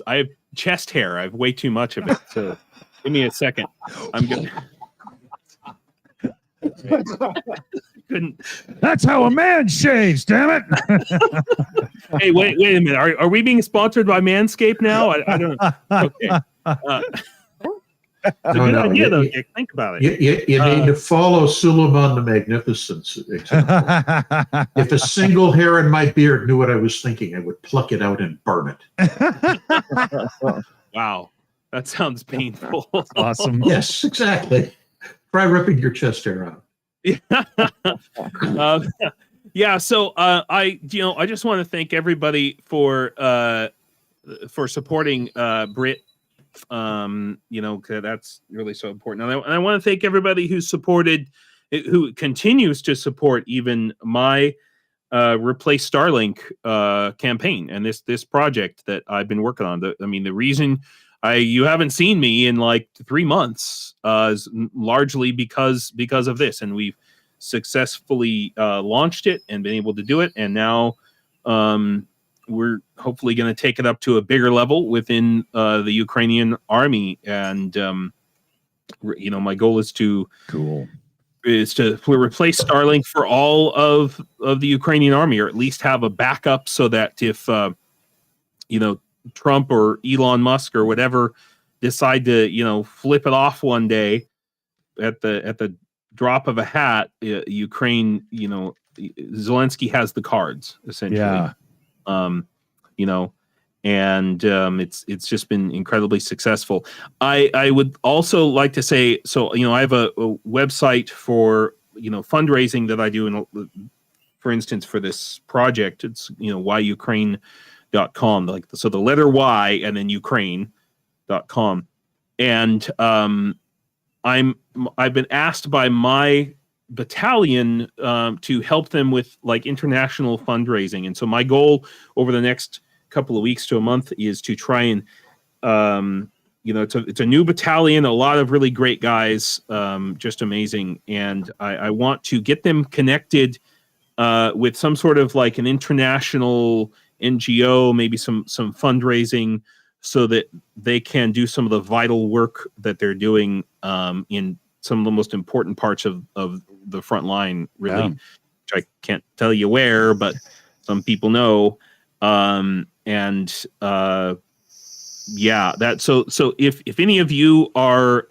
[SPEAKER 3] I have chest hair. I have way too much of it. So give me a second. I'm gonna. Couldn't.
[SPEAKER 2] That's how a man shaves, damn it.
[SPEAKER 3] Hey, wait a minute. Are we being sponsored by Manscaped now? I don't know. Okay. It's a good idea, though, Dick. Think about it.
[SPEAKER 1] You need to follow Suleiman the Magnificent's example. If a single hair in my beard knew what I was thinking, I would pluck it out and burn it.
[SPEAKER 3] Wow. That sounds painful.
[SPEAKER 2] Awesome.
[SPEAKER 1] Yes, exactly. Try ripping your chest hair out.
[SPEAKER 3] Yeah. So I just want to thank everybody for supporting Brit. 'Cause that's really so important. And I want to thank everybody who continues to support even my Replace Starlink campaign and this project that I've been working on. The reason you haven't seen me in like 3 months is largely because of this, and we've successfully launched it and been able to do it, and now we're hopefully going to take it up to a bigger level within the Ukrainian army, and my goal is to replace Starlink for all of the Ukrainian army, or at least have a backup so that if Trump or Elon Musk or whatever decide to flip it off one day at the drop of a hat, Ukraine, Zelensky has the cards essentially.
[SPEAKER 2] Yeah.
[SPEAKER 3] It's just been incredibly successful. I would also like to say, so I have a website for fundraising that I do, for instance, for this project. It's whyukraine.com, so the letter Y and then Ukraine.com, and I've been asked by my battalion to help them with like international fundraising, and so my goal over the next couple of weeks to a month is to try and it's a new battalion, a lot of really great guys, just amazing, and I want to get them connected with some sort of like an international NGO, maybe some fundraising, so that they can do some of the vital work that they're doing in some of the most important parts of the front line, really, which I can't tell you where, but some people know. So if any of you are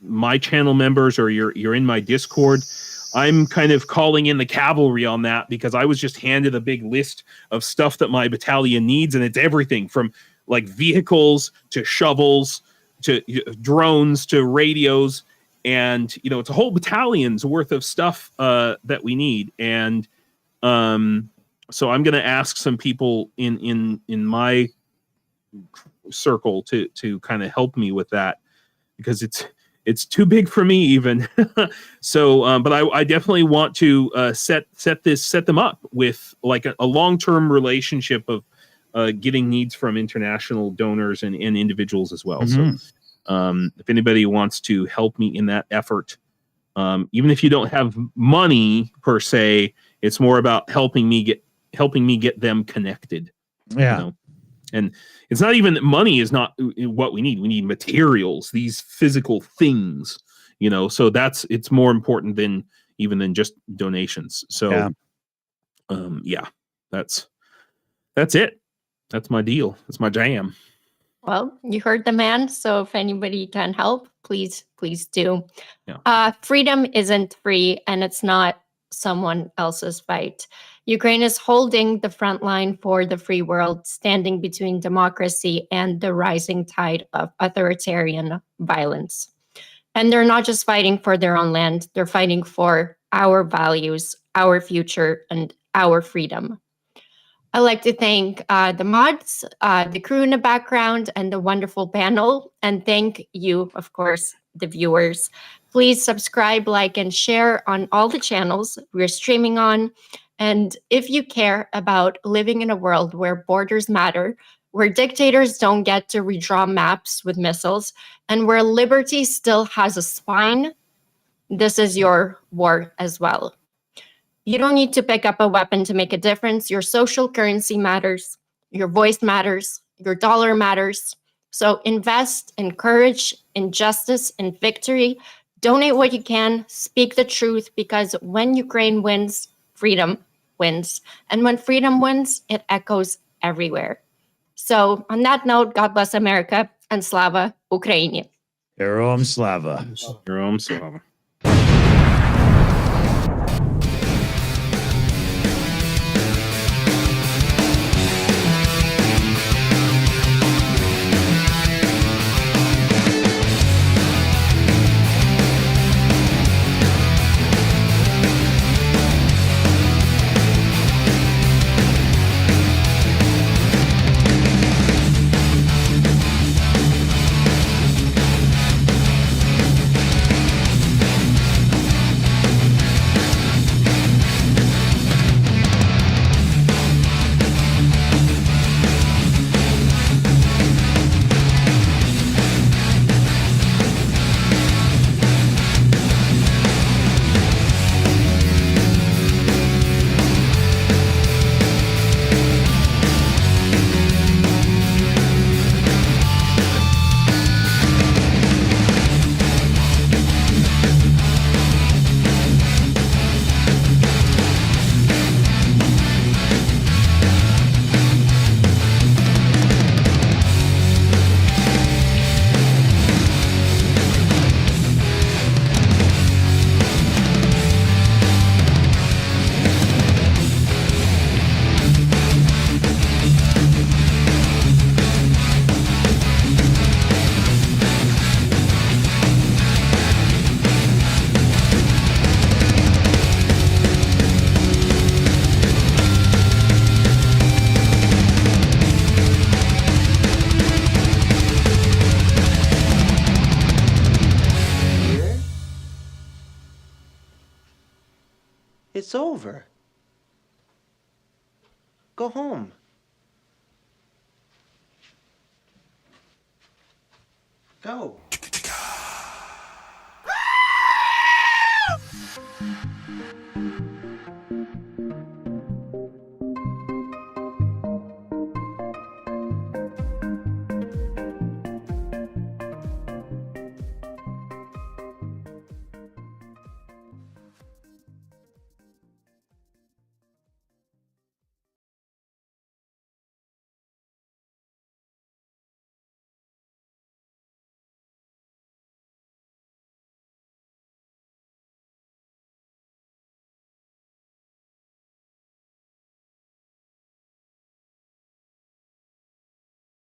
[SPEAKER 3] my channel members, or you're in my Discord, I'm kind of calling in the cavalry on that, because I was just handed a big list of stuff that my battalion needs, and it's everything from like vehicles to shovels to drones to radios, and it's a whole battalion's worth of stuff that we need. And so I'm going to ask some people in my circle to kind of help me with that, because it's too big for me even. So, but I definitely want to set them up with like a long-term relationship of getting needs from international donors and individuals as well.
[SPEAKER 2] Mm-hmm.
[SPEAKER 3] So if anybody wants to help me in that effort, Even if you don't have money per se, it's more about helping me get them connected.
[SPEAKER 2] Yeah.
[SPEAKER 3] You know? And it's not even that money is not what we need. We need materials, these physical things, so it's more important than just donations. So, that's it. That's my deal. That's my jam.
[SPEAKER 4] Well, you heard the man. So if anybody can help, please do.
[SPEAKER 3] Yeah.
[SPEAKER 4] Freedom isn't free, and it's not someone else's fight. Ukraine is holding the front line for the free world, standing between democracy and the rising tide of authoritarian violence. And they're not just fighting for their own land, they're fighting for our values, our future, and our freedom. I'd like to thank the mods, the crew in the background, and the wonderful panel. And thank you, of course, the viewers. Please subscribe, like, and share on all the channels we're streaming on. And if you care about living in a world where borders matter, where dictators don't get to redraw maps with missiles, and where liberty still has a spine, this is your war as well. You don't need to pick up a weapon to make a difference. Your social currency matters. Your voice matters. Your dollar matters. So invest in courage, in justice, in victory. Donate what you can. Speak the truth, because when Ukraine wins, freedom wins. And when freedom wins, it echoes everywhere. So on that note, God bless America and Slava Ukraini.
[SPEAKER 2] Heroam Slava.
[SPEAKER 3] Heroam Slava.
[SPEAKER 8] It's over. Go home. Go.